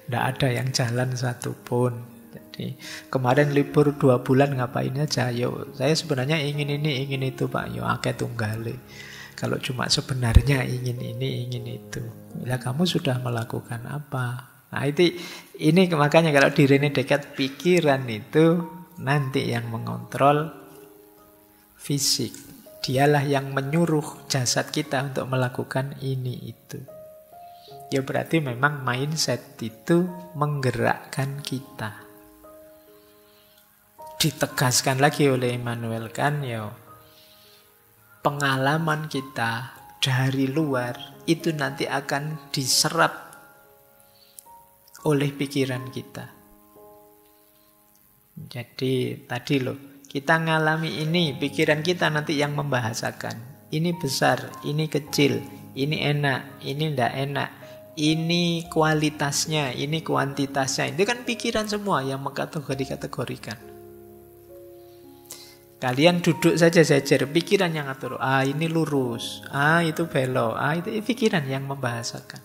Tidak ada yang jalan satupun. Jadi kemarin libur 2 bulan ngapain aja? Yo, saya sebenarnya ingin ini, ingin itu, Pak. Yo akeh tunggale. Kalau cuma sebenarnya ingin ini, ingin itu. Bila kamu sudah melakukan apa? Nah ini makanya kalau di René Descartes, pikiran itu nanti yang mengontrol fisik. Dialah yang menyuruh jasad kita untuk melakukan ini itu. Ya berarti memang mindset itu menggerakkan kita. Ditegaskan lagi oleh Immanuel Kant, ya pengalaman kita dari luar itu nanti akan diserap oleh pikiran kita. Jadi tadi loh, kita ngalami ini, pikiran kita nanti yang membahasakan. Ini besar, ini kecil, ini enak, ini tidak enak. Ini kualitasnya, ini kuantitasnya. Itu kan pikiran semua yang mengkategorikan. Kalian duduk saja sejer, pikiran yang ngatur. Ini lurus, itu belok, itu pikiran yang membahasakan.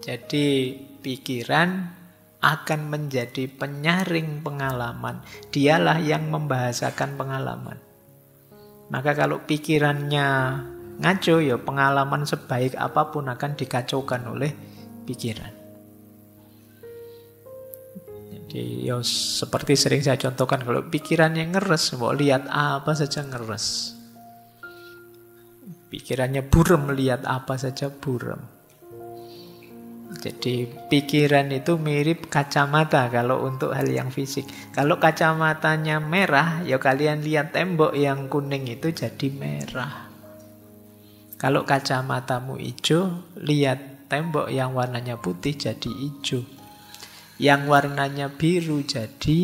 Jadi pikiran akan menjadi penyaring pengalaman. Dialah yang membahasakan pengalaman. Maka kalau pikirannya ngaco, ya pengalaman sebaik apapun akan dikacaukan oleh pikiran. Jadi ya seperti sering saya contohkan, kalau pikirannya ngeres, mau lihat apa saja ngeres. Pikirannya buram, melihat apa saja buram. Jadi pikiran itu mirip kacamata kalau untuk hal yang fisik. Kalau kacamatanya merah, ya kalian lihat tembok yang kuning itu jadi merah. Kalau kacamatamu hijau, lihat tembok yang warnanya putih jadi hijau. Yang warnanya biru jadi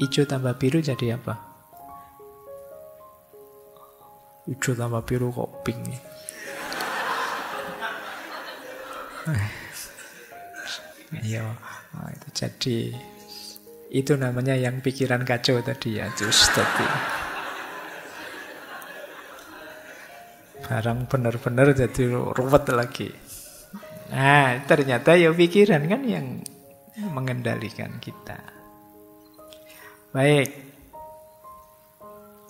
hijau tambah biru jadi apa? Hijau tambah biru kok pink. Iya, nah, itu jadi itu namanya yang pikiran kacau tadi ya, just tadi. Barang benar-benar jadi ruwet lagi. Nah, ternyata ya pikiran kan yang mengendalikan kita. Baik.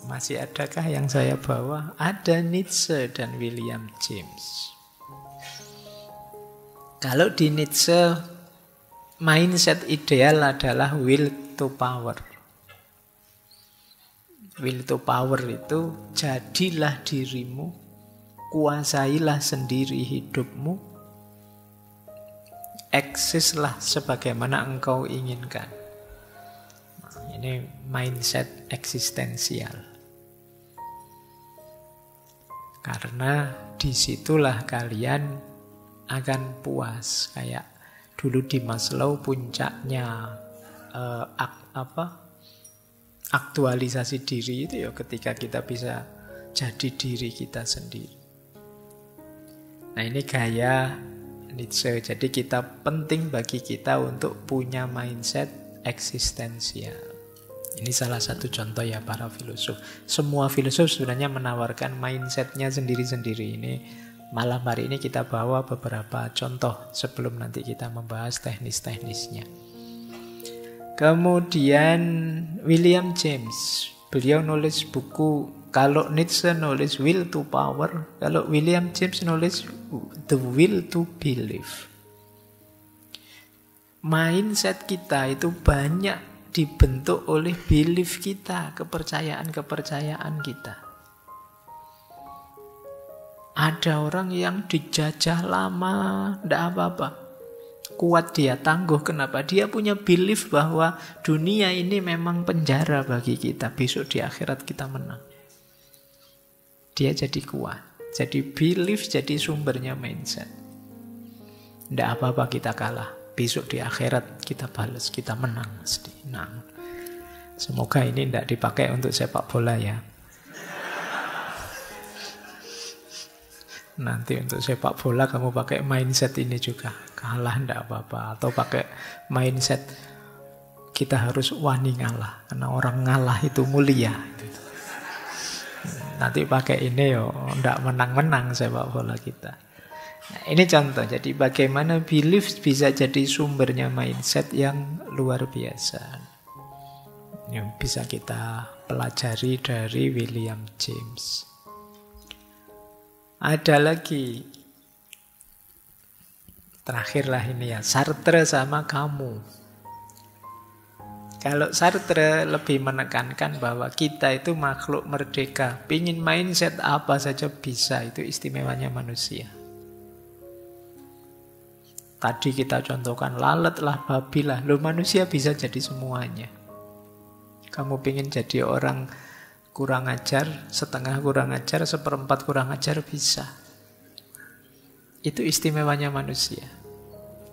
Masih adakah yang saya bawa? Ada Nietzsche dan William James. Kalau di Nietzsche, mindset ideal adalah will to power. Will to power itu jadilah dirimu, kuasailah sendiri hidupmu, eksislah sebagaimana engkau inginkan. Nah, ini mindset eksistensial. Karena disitulah kalian akan puas. Kayak dulu di Maslow puncaknya aktualisasi diri itu ya ketika kita bisa jadi diri kita sendiri. Nah ini gaya Nietzsche. Jadi penting bagi kita untuk punya mindset eksistensial. Ini salah satu contoh ya para filosof. Semua filosof sebenarnya menawarkan mindsetnya sendiri-sendiri. Ini malam hari ini kita bawa beberapa contoh sebelum nanti kita membahas teknis-teknisnya. Kemudian William James, beliau nulis buku, kalau Nietzsche nulis Will to Power, kalau William James nulis The Will to Believe. Mindset kita itu banyak dibentuk oleh belief kita, kepercayaan-kepercayaan kita. Ada orang yang dijajah lama, tidak apa-apa. Kuat dia, tangguh. Kenapa? Dia punya belief bahwa dunia ini memang penjara bagi kita. Besok di akhirat kita menang. Dia jadi kuat. Jadi belief jadi sumbernya mindset. Tidak apa-apa kita kalah. Besok di akhirat kita balas, kita menang mesti. Nah, semoga ini tidak dipakai untuk sepak bola ya. Nanti untuk sepak bola kamu pakai mindset ini juga. Kalah tidak apa-apa. Atau pakai mindset kita harus wani ngalah. Karena orang ngalah itu mulia. Nanti pakai ini yo, tidak menang-menang sepak bola kita. Nah, ini contoh. Jadi bagaimana belief bisa jadi sumbernya mindset yang luar biasa. Yang bisa kita pelajari dari William James. Ada lagi. Terakhirlah ini ya, Sartre sama kamu. Kalau Sartre lebih menekankan bahwa kita itu makhluk merdeka. Pingin mindset apa saja bisa, itu istimewanya manusia. Tadi kita contohkan lalat lah, babi lah. Loh manusia bisa jadi semuanya. Kamu pingin jadi orang kurang ajar, setengah kurang ajar, seperempat kurang ajar bisa. Itu istimewanya manusia.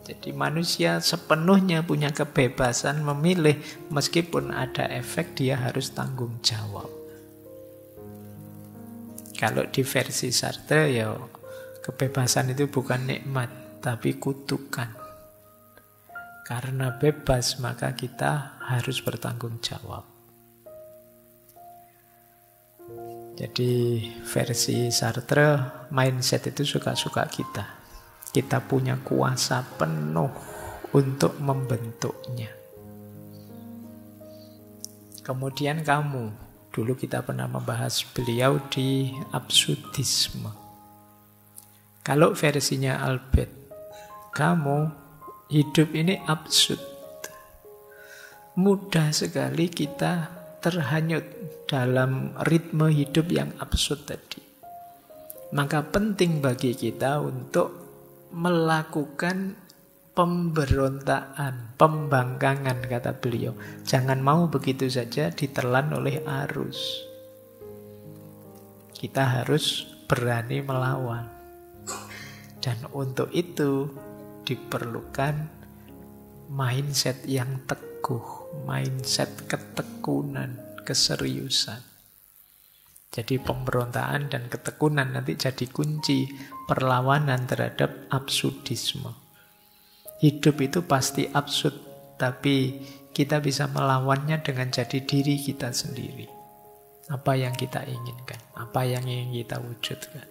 Jadi manusia sepenuhnya punya kebebasan memilih, meskipun ada efek dia harus tanggung jawab. Kalau di versi Sartre ya kebebasan itu bukan nikmat, tapi kutukan. Karena bebas maka kita harus bertanggung jawab. Jadi versi Sartre, mindset itu suka-suka kita. Kita punya kuasa penuh untuk membentuknya. Kemudian kamu, dulu kita pernah membahas beliau di absurdisme. Kalau versinya Albert, kamu hidup ini absurd. Mudah sekali kita terhanyut dalam ritme hidup yang absurd tadi. Maka penting bagi kita untuk melakukan pemberontakan, pembangkangan, kata beliau. Jangan mau begitu saja ditelan oleh arus. Kita harus berani melawan. Dan untuk itu diperlukan mindset yang teguh, mindset ketekunan, keseriusan. Jadi pemberontakan dan ketekunan nanti jadi kunci perlawanan terhadap absurdisme. Hidup itu pasti absurd, tapi kita bisa melawannya dengan jadi diri kita sendiri. Apa yang kita inginkan, apa yang ingin kita wujudkan.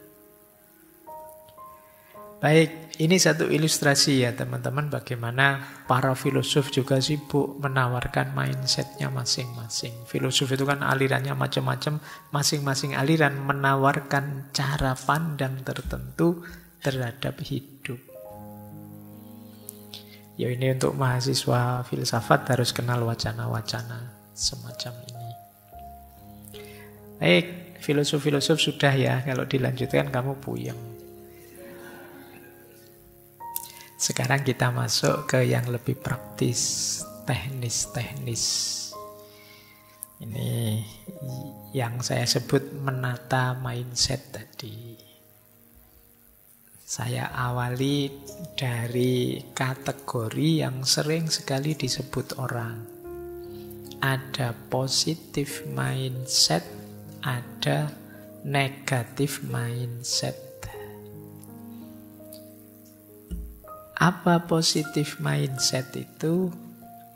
Baik, ini satu ilustrasi ya teman-teman bagaimana para filosof juga sibuk menawarkan mindsetnya masing-masing. Filosof itu kan alirannya macam-macam, masing-masing aliran menawarkan cara pandang tertentu terhadap hidup. Ya ini untuk mahasiswa filsafat harus kenal wacana-wacana semacam ini. Baik, filosof-filosof sudah ya, kalau dilanjutkan kamu puyeng. Sekarang kita masuk ke yang lebih praktis, teknis-teknis. Ini yang saya sebut menata mindset tadi. Saya awali dari kategori yang sering sekali disebut orang. Ada positive mindset, ada negative mindset. Apa positive mindset itu?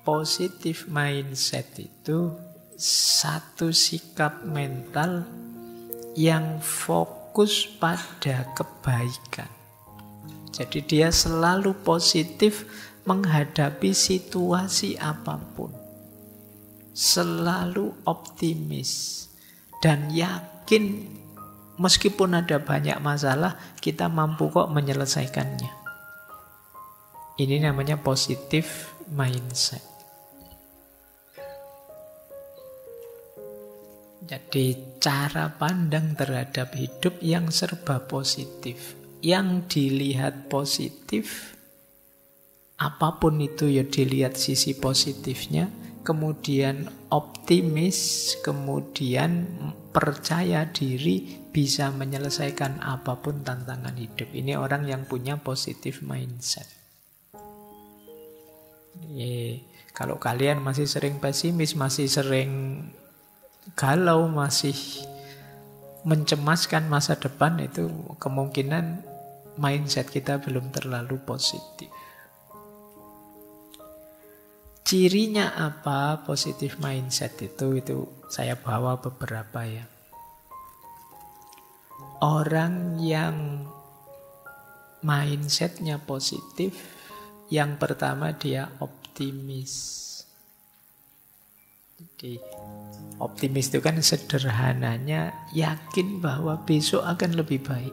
Positive mindset itu satu sikap mental yang fokus pada kebaikan. Jadi dia selalu positif menghadapi situasi apapun. Selalu optimis dan yakin meskipun ada banyak masalah, kita mampu kok menyelesaikannya. Ini namanya positive mindset. Jadi cara pandang terhadap hidup yang serba positif. Yang dilihat positif, apapun itu ya dilihat sisi positifnya. Kemudian optimis, kemudian percaya diri bisa menyelesaikan apapun tantangan hidup. Ini orang yang punya positive mindset. Kalau kalian masih sering pesimis, masih sering galau, masih mencemaskan masa depan, itu kemungkinan mindset kita belum terlalu positif. Cirinya apa positive mindset itu saya bawa beberapa ya. Orang yang mindsetnya positif, yang pertama dia optimis. Jadi optimis itu kan sederhananya yakin bahwa besok akan lebih baik.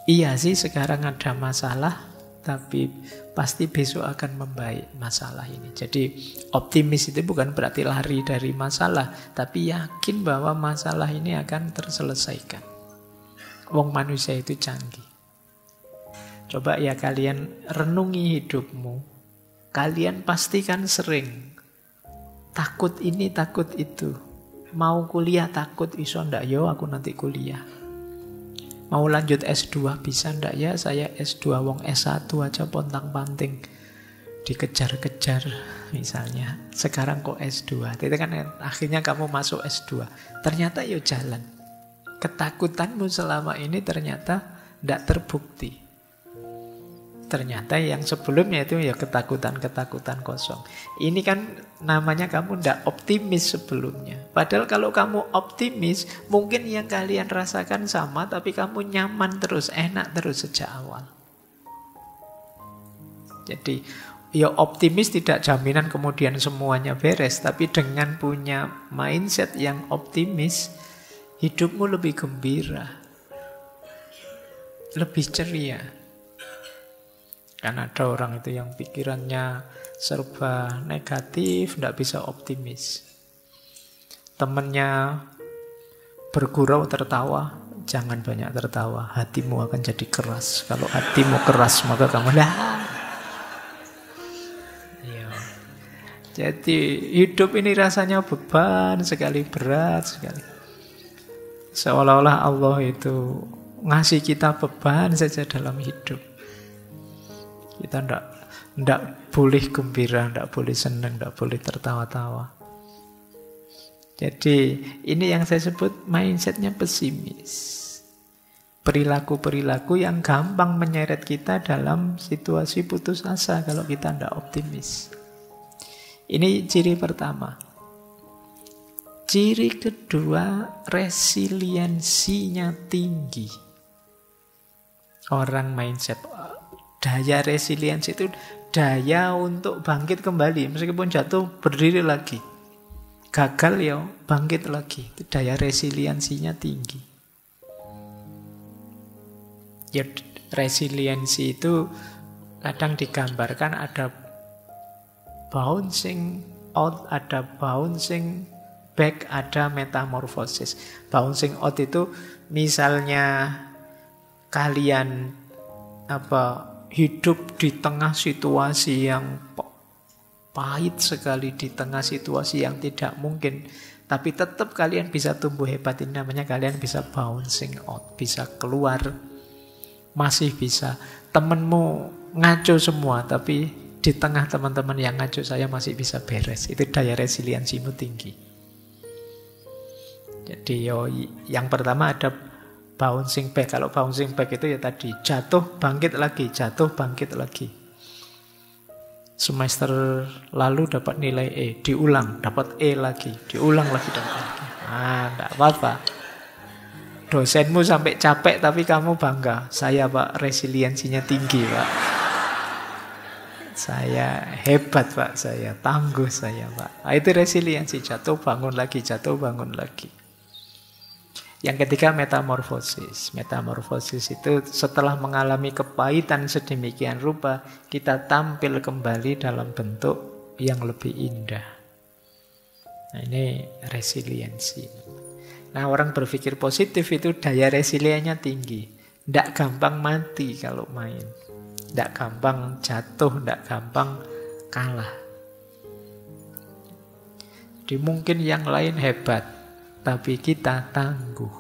Iya sih sekarang ada masalah, tapi pasti besok akan membaik masalah ini. Jadi optimis itu bukan berarti lari dari masalah, tapi yakin bahwa masalah ini akan terselesaikan. Wong manusia itu canggih. Coba ya kalian renungi hidupmu. Kalian pasti kan sering takut ini, takut itu. Mau kuliah takut, iso ndak yo aku nanti kuliah. Mau lanjut S2 bisa ndak ya saya S2, wong S1 aja pontang-panting. Dikejar-kejar misalnya. Sekarang kok S2. Itu kan akhirnya kamu masuk S2. Ternyata yo jalan. Ketakutanmu selama ini ternyata ndak terbukti. Ternyata yang sebelumnya itu ya ketakutan-ketakutan kosong. Ini kan namanya kamu ndak optimis sebelumnya. Padahal kalau kamu optimis, mungkin yang kalian rasakan sama, tapi kamu nyaman terus, enak terus sejak awal. Jadi ya optimis tidak jaminan kemudian semuanya beres, tapi dengan punya mindset yang optimis, hidupmu lebih gembira, lebih ceria. Kan ada orang itu yang pikirannya serba negatif, tidak bisa optimis. Temennya bergurau tertawa, jangan banyak tertawa, hatimu akan jadi keras. Kalau hatimu keras, maka kamu iya. Jadi hidup ini rasanya beban sekali, berat sekali. Seolah-olah Allah itu ngasih kita beban saja dalam hidup. Kita ndak boleh gembira, ndak boleh senang, ndak boleh tertawa-tawa. Jadi ini yang saya sebut mindsetnya pesimis. Perilaku-perilaku yang gampang menyeret kita dalam situasi putus asa kalau kita ndak optimis. Ini ciri pertama. Ciri kedua, resiliensinya tinggi. Orang mindset, daya resiliensi itu daya untuk bangkit kembali. Meskipun jatuh, berdiri lagi. Gagal ya, bangkit lagi. Itu daya resiliensinya tinggi. Ya, resiliensi itu kadang digambarkan ada bouncing out, ada bouncing back, ada metamorfosis. Bouncing out itu misalnya kalian hidup di tengah situasi yang pahit sekali, di tengah situasi yang tidak mungkin, tapi tetap kalian bisa tumbuh hebat. Ini namanya kalian bisa bouncing out, bisa keluar, masih bisa. Temenmu ngaco semua, tapi di tengah teman-teman yang ngaco saya masih bisa beres. Itu daya resiliensimu tinggi. Jadi yang pertama ada bouncing back. Kalau bouncing back itu ya tadi, jatuh bangkit lagi, jatuh bangkit lagi. Semester lalu dapat nilai E, diulang dapat E lagi, diulang lagi dapat E. Enggak apa-apa. Dosenmu sampai capek tapi kamu bangga. Saya Pak, resiliensinya tinggi Pak. Saya hebat Pak, saya tangguh saya Pak. Nah, itu resiliensi, jatuh bangun lagi, jatuh bangun lagi. Yang ketiga metamorfosis. Metamorfosis itu setelah mengalami kepahitan sedemikian rupa, kita tampil kembali dalam bentuk yang lebih indah. Nah, ini resiliensi. Nah, orang berpikir positif itu daya resiliennya tinggi. Tidak gampang mati kalau main. Tidak gampang jatuh, tidak gampang kalah. Jadi mungkin yang lain hebat, tapi kita tangguh.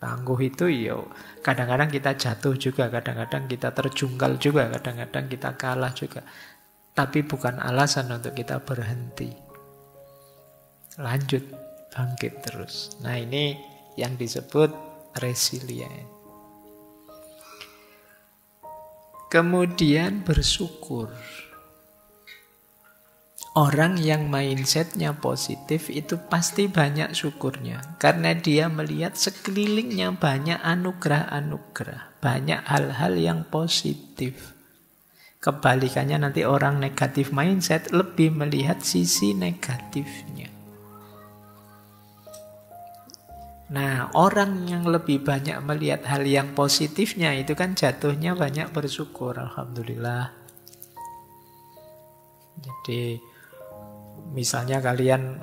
Tangguh itu kadang-kadang kita jatuh juga, kadang-kadang kita terjungkal juga, kadang-kadang kita kalah juga. Tapi bukan alasan untuk kita berhenti. Lanjut, bangkit terus. Nah, ini yang disebut resilient. Kemudian bersyukur. Orang yang mindsetnya positif itu pasti banyak syukurnya. Karena dia melihat sekelilingnya banyak anugerah-anugerah. Banyak hal-hal yang positif. Kebalikannya nanti orang negatif mindset lebih melihat sisi negatifnya. Nah, orang yang lebih banyak melihat hal yang positifnya itu kan jatuhnya banyak bersyukur. Alhamdulillah. Jadi misalnya kalian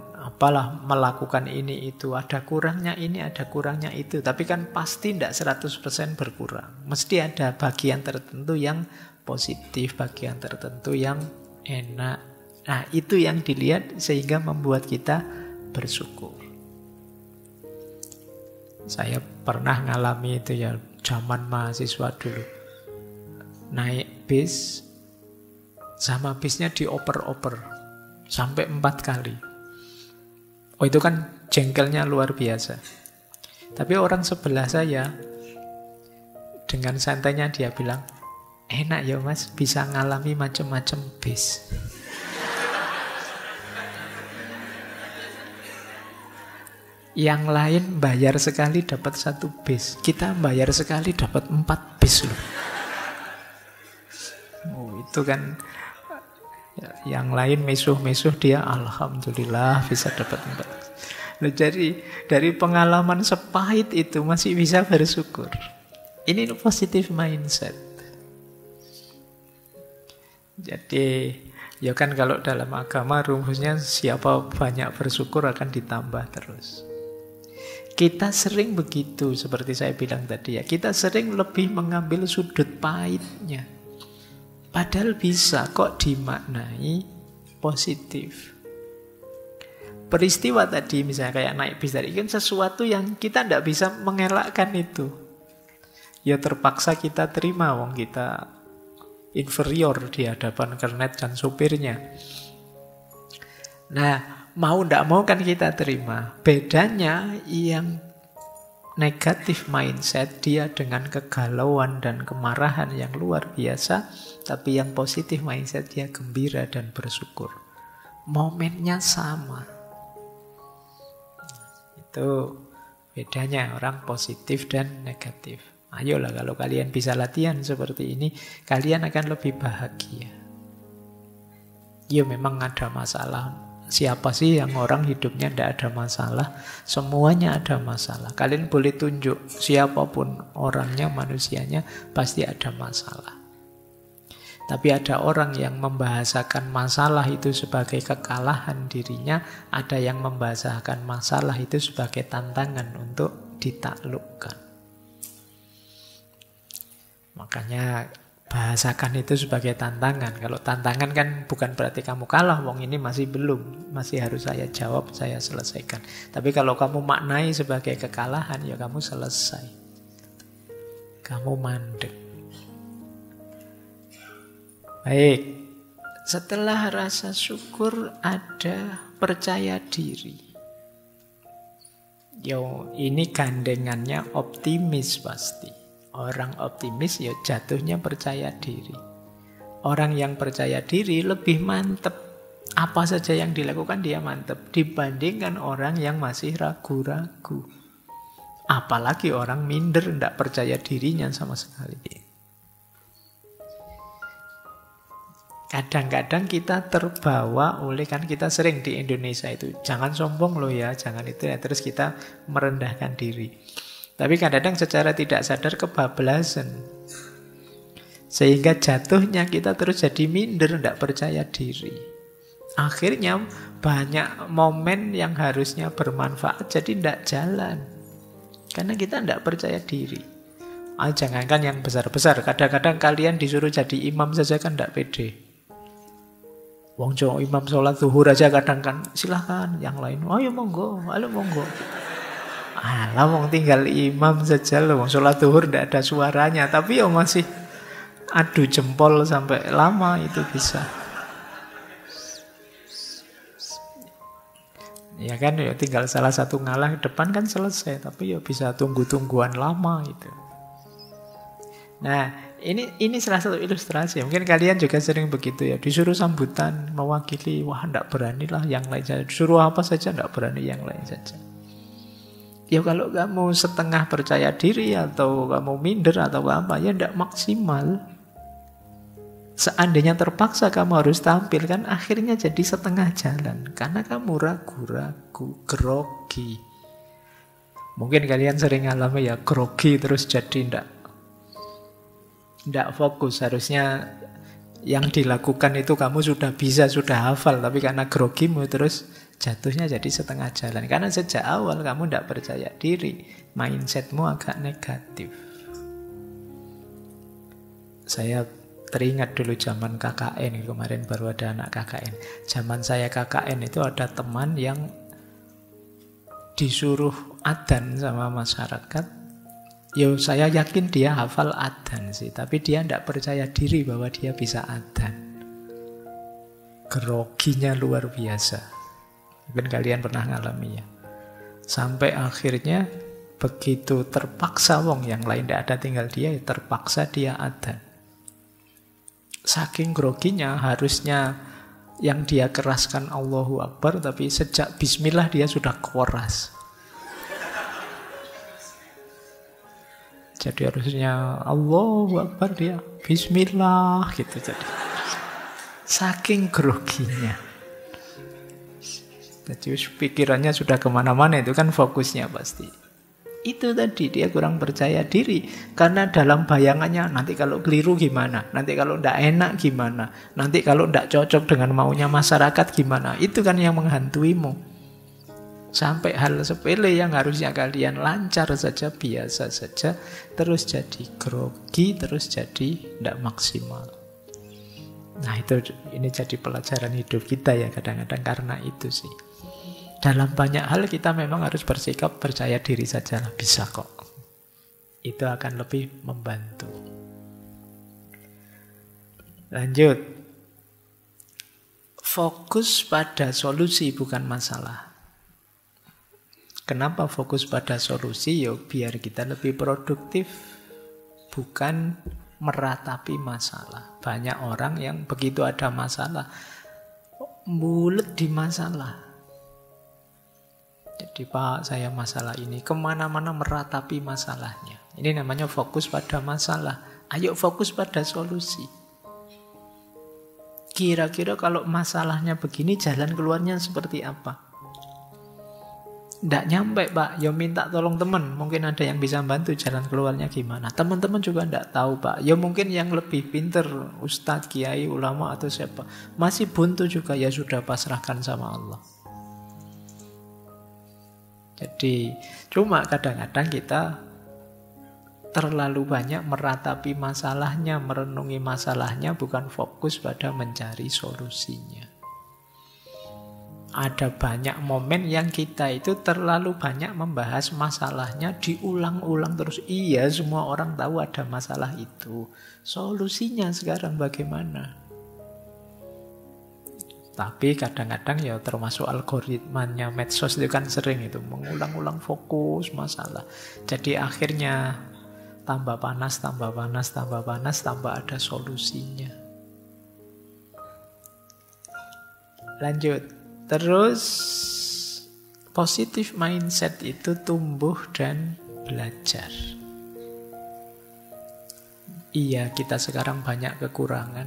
melakukan ini itu, ada kurangnya ini, ada kurangnya itu, tapi kan pasti tidak 100% berkurang. Mesti ada bagian tertentu yang positif, bagian tertentu yang enak. Nah, itu yang dilihat sehingga membuat kita bersyukur. Saya pernah ngalami itu ya, zaman mahasiswa dulu. Naik bis, sama bisnya dioper-oper sampai 4 kali. Oh, itu kan jengkelnya luar biasa. Tapi orang sebelah saya dengan santainya dia bilang, enak ya Mas, bisa ngalami macam-macam bis. Yang lain bayar sekali dapat 1 bis, kita bayar sekali dapat 4 bis loh. Oh, itu kan yang lain mesuh-mesuh, dia alhamdulillah bisa dapat 4. Nah, jadi dari pengalaman sepahit itu masih bisa bersyukur. Ini positive mindset. Jadi ya kan kalau dalam agama rumusnya siapa banyak bersyukur akan ditambah terus. Kita sering begitu, seperti saya bilang tadi ya. Kita sering lebih mengambil sudut pahitnya. Padahal bisa kok dimaknai positif. Peristiwa tadi misalnya kayak naik bis tadi, kan sesuatu yang kita tidak bisa mengelakkan itu. Ya terpaksa kita terima, wong kita inferior di hadapan kernet dan supirnya. Nah, mau tidak mau kan kita terima. Bedanya yang negatif mindset, dia dengan kegalauan dan kemarahan yang luar biasa. Tapi yang positif mindset, dia gembira dan bersyukur. Momennya sama. Itu bedanya orang positif dan negatif. Ayolah, kalau kalian bisa latihan seperti ini, kalian akan lebih bahagia. Ya memang ada masalah. Siapa sih yang orang hidupnya tidak ada masalah? Semuanya ada masalah. Kalian boleh tunjuk siapapun orangnya, manusianya, pasti ada masalah. Tapi ada orang yang membahasakan masalah itu sebagai kekalahan dirinya, ada yang membahasakan masalah itu sebagai tantangan untuk ditaklukkan. Makanya bahasakan itu sebagai tantangan. Kalau tantangan kan bukan berarti kamu kalah, wong ini masih belum, masih harus saya jawab, saya selesaikan. Tapi kalau kamu maknai sebagai kekalahan, ya kamu selesai. Kamu mandek. Baik, setelah rasa syukur ada percaya diri. Yo, ini gandengannya optimis pasti. Orang optimis ya jatuhnya percaya diri. Orang yang percaya diri lebih mantep. Apa saja yang dilakukan dia mantep dibandingkan orang yang masih ragu-ragu. Apalagi orang minder, tidak percaya dirinya sama sekali. Kadang-kadang kita terbawa oleh, kan kita sering di Indonesia itu, jangan sombong loh ya, jangan itu ya, terus kita merendahkan diri. Tapi kadang-kadang secara tidak sadar kebablasan. Sehingga jatuhnya kita terus jadi minder, tidak percaya diri. Akhirnya banyak momen yang harusnya bermanfaat jadi tidak jalan. Karena kita tidak percaya diri. Jangankan yang besar-besar, kadang-kadang kalian disuruh jadi imam saja kan tidak pede. Wong Jawa imam sholat zuhur aja kadang kan silahkan, yang lain ayo monggo, halo monggo. Alah wong tinggal imam saja loh, wong sholat zuhur tidak ada suaranya, tapi ya masih adu jempol sampai lama itu bisa. Ya kan, ya tinggal salah satu ngalah ke depan kan selesai, tapi ya bisa tunggu-tungguan lama itu. Nah, ini salah satu ilustrasi. Mungkin kalian juga sering begitu ya. Disuruh sambutan, mewakili, wah tidak berani lah yang lain saja. Disuruh apa saja tidak berani yang lain saja. Ya kalau kamu setengah percaya diri atau kamu minder atau apa, ya tidak maksimal. Seandainya terpaksa kamu harus tampil, kan akhirnya jadi setengah jalan. Karena kamu ragu-ragu, grogi. Mungkin kalian sering alami ya, grogi terus jadi tidak fokus. Harusnya yang dilakukan itu kamu sudah bisa, sudah hafal, tapi karena grogimu terus jatuhnya jadi setengah jalan. Karena sejak awal kamu tidak percaya diri, mindsetmu agak negatif. Saya teringat dulu zaman KKN, kemarin baru ada anak KKN. Zaman saya KKN itu ada teman yang disuruh adzan sama masyarakat. Yo, saya yakin dia hafal adzan sih, tapi dia tidak percaya diri bahwa dia bisa adzan. Groginya luar biasa. Mungkin kalian pernah ngalami ya. Sampai akhirnya begitu terpaksa, wong yang lain tidak ada, tinggal dia, ya terpaksa dia adzan. Saking groginya, harusnya yang dia keraskan Allahu Akbar, tapi sejak bismillah dia sudah keras. Jadi harusnya Allahu Akbar, dia bismillah gitu. Jadi saking groginya. Jadi pikirannya sudah kemana-mana, itu kan fokusnya pasti. Itu tadi, dia kurang percaya diri. Karena dalam bayangannya, nanti kalau keliru gimana? Nanti kalau tidak enak gimana? Nanti kalau tidak cocok dengan maunya masyarakat gimana? Itu kan yang menghantuimu. Sampai hal sepele yang harusnya kalian lancar saja, biasa saja, terus jadi grogi, terus jadi tidak maksimal. Nah ini jadi pelajaran hidup kita ya kadang-kadang karena itu sih. Dalam banyak hal kita memang harus bersikap percaya diri saja lah, bisa kok. Itu akan lebih membantu. Lanjut. Fokus pada solusi bukan masalah. Kenapa fokus pada solusi? Ya biar kita lebih produktif, bukan meratapi masalah. Banyak orang yang begitu ada masalah, bulet di masalah. Jadi Pak, saya masalah ini, kemana-mana meratapi masalahnya. Ini namanya fokus pada masalah. Ayo fokus pada solusi. Kira-kira kalau masalahnya begini, jalan keluarnya seperti apa? Nggak nyampe Pak, ya minta tolong teman. Mungkin ada yang bisa bantu jalan keluarnya gimana. Teman-teman juga nggak tahu Pak. Ya mungkin yang lebih pinter, ustadz, kiai, ulama atau siapa. Masih buntu juga, ya sudah pasrahkan sama Allah. Jadi cuma kadang-kadang kita terlalu banyak meratapi masalahnya, merenungi masalahnya, bukan fokus pada mencari solusinya. Ada banyak momen yang kita itu terlalu banyak membahas masalahnya, diulang-ulang terus. Iya, semua orang tahu ada masalah itu. Solusinya sekarang bagaimana? Tapi kadang-kadang ya termasuk algoritmanya medsos itu kan sering itu mengulang-ulang fokus masalah. Jadi akhirnya tambah panas, tambah panas, tambah panas, tambah ada solusinya. Lanjut. Terus positive mindset itu tumbuh dan belajar. Iya, kita sekarang banyak kekurangan.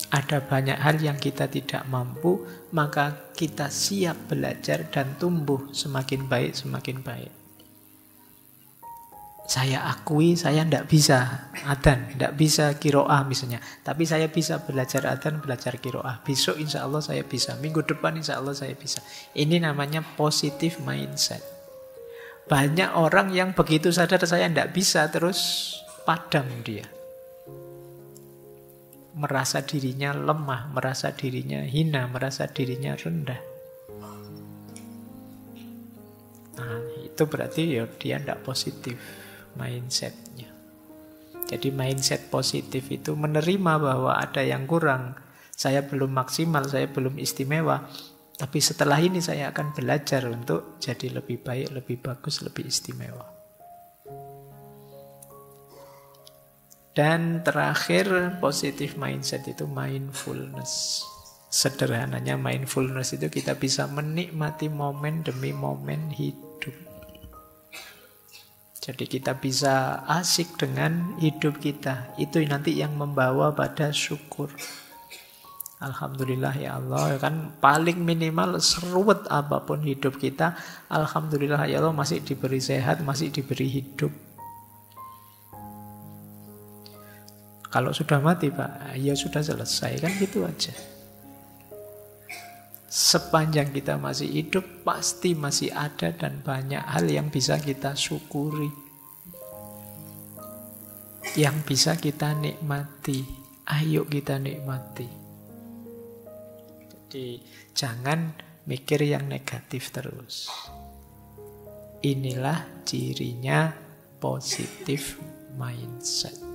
Ada banyak hal yang kita tidak mampu, maka kita siap belajar dan tumbuh semakin baik, semakin baik. Saya akui saya tidak bisa adzan, tidak bisa qiraah misalnya. Tapi saya bisa belajar adzan, belajar qiraah. Besok insya Allah saya bisa. Minggu depan insya Allah saya bisa. Ini namanya positive mindset. Banyak orang yang begitu sadar saya tidak bisa, terus padam dia. Merasa dirinya lemah, merasa dirinya hina, merasa dirinya rendah. Nah itu berarti ya dia tidak positif mindsetnya. Jadi mindset positif itu menerima bahwa ada yang kurang. Saya belum maksimal, saya belum istimewa. Tapi setelah ini saya akan belajar untuk jadi lebih baik, lebih bagus, lebih istimewa. Dan terakhir positive mindset itu mindfulness. Sederhananya mindfulness itu kita bisa menikmati momen demi momen hidup. Jadi kita bisa asik dengan hidup kita. Itu nanti yang membawa pada syukur. Alhamdulillah ya Allah. Kan paling minimal seruat apapun hidup kita, alhamdulillah ya Allah masih diberi sehat, masih diberi hidup. Kalau sudah mati Pak, ya sudah selesai. Kan gitu aja. Sepanjang kita masih hidup, pasti masih ada dan banyak hal yang bisa kita syukuri, yang bisa kita nikmati. Ayo kita nikmati. Jadi jangan mikir yang negatif terus. Inilah cirinya positive mindset.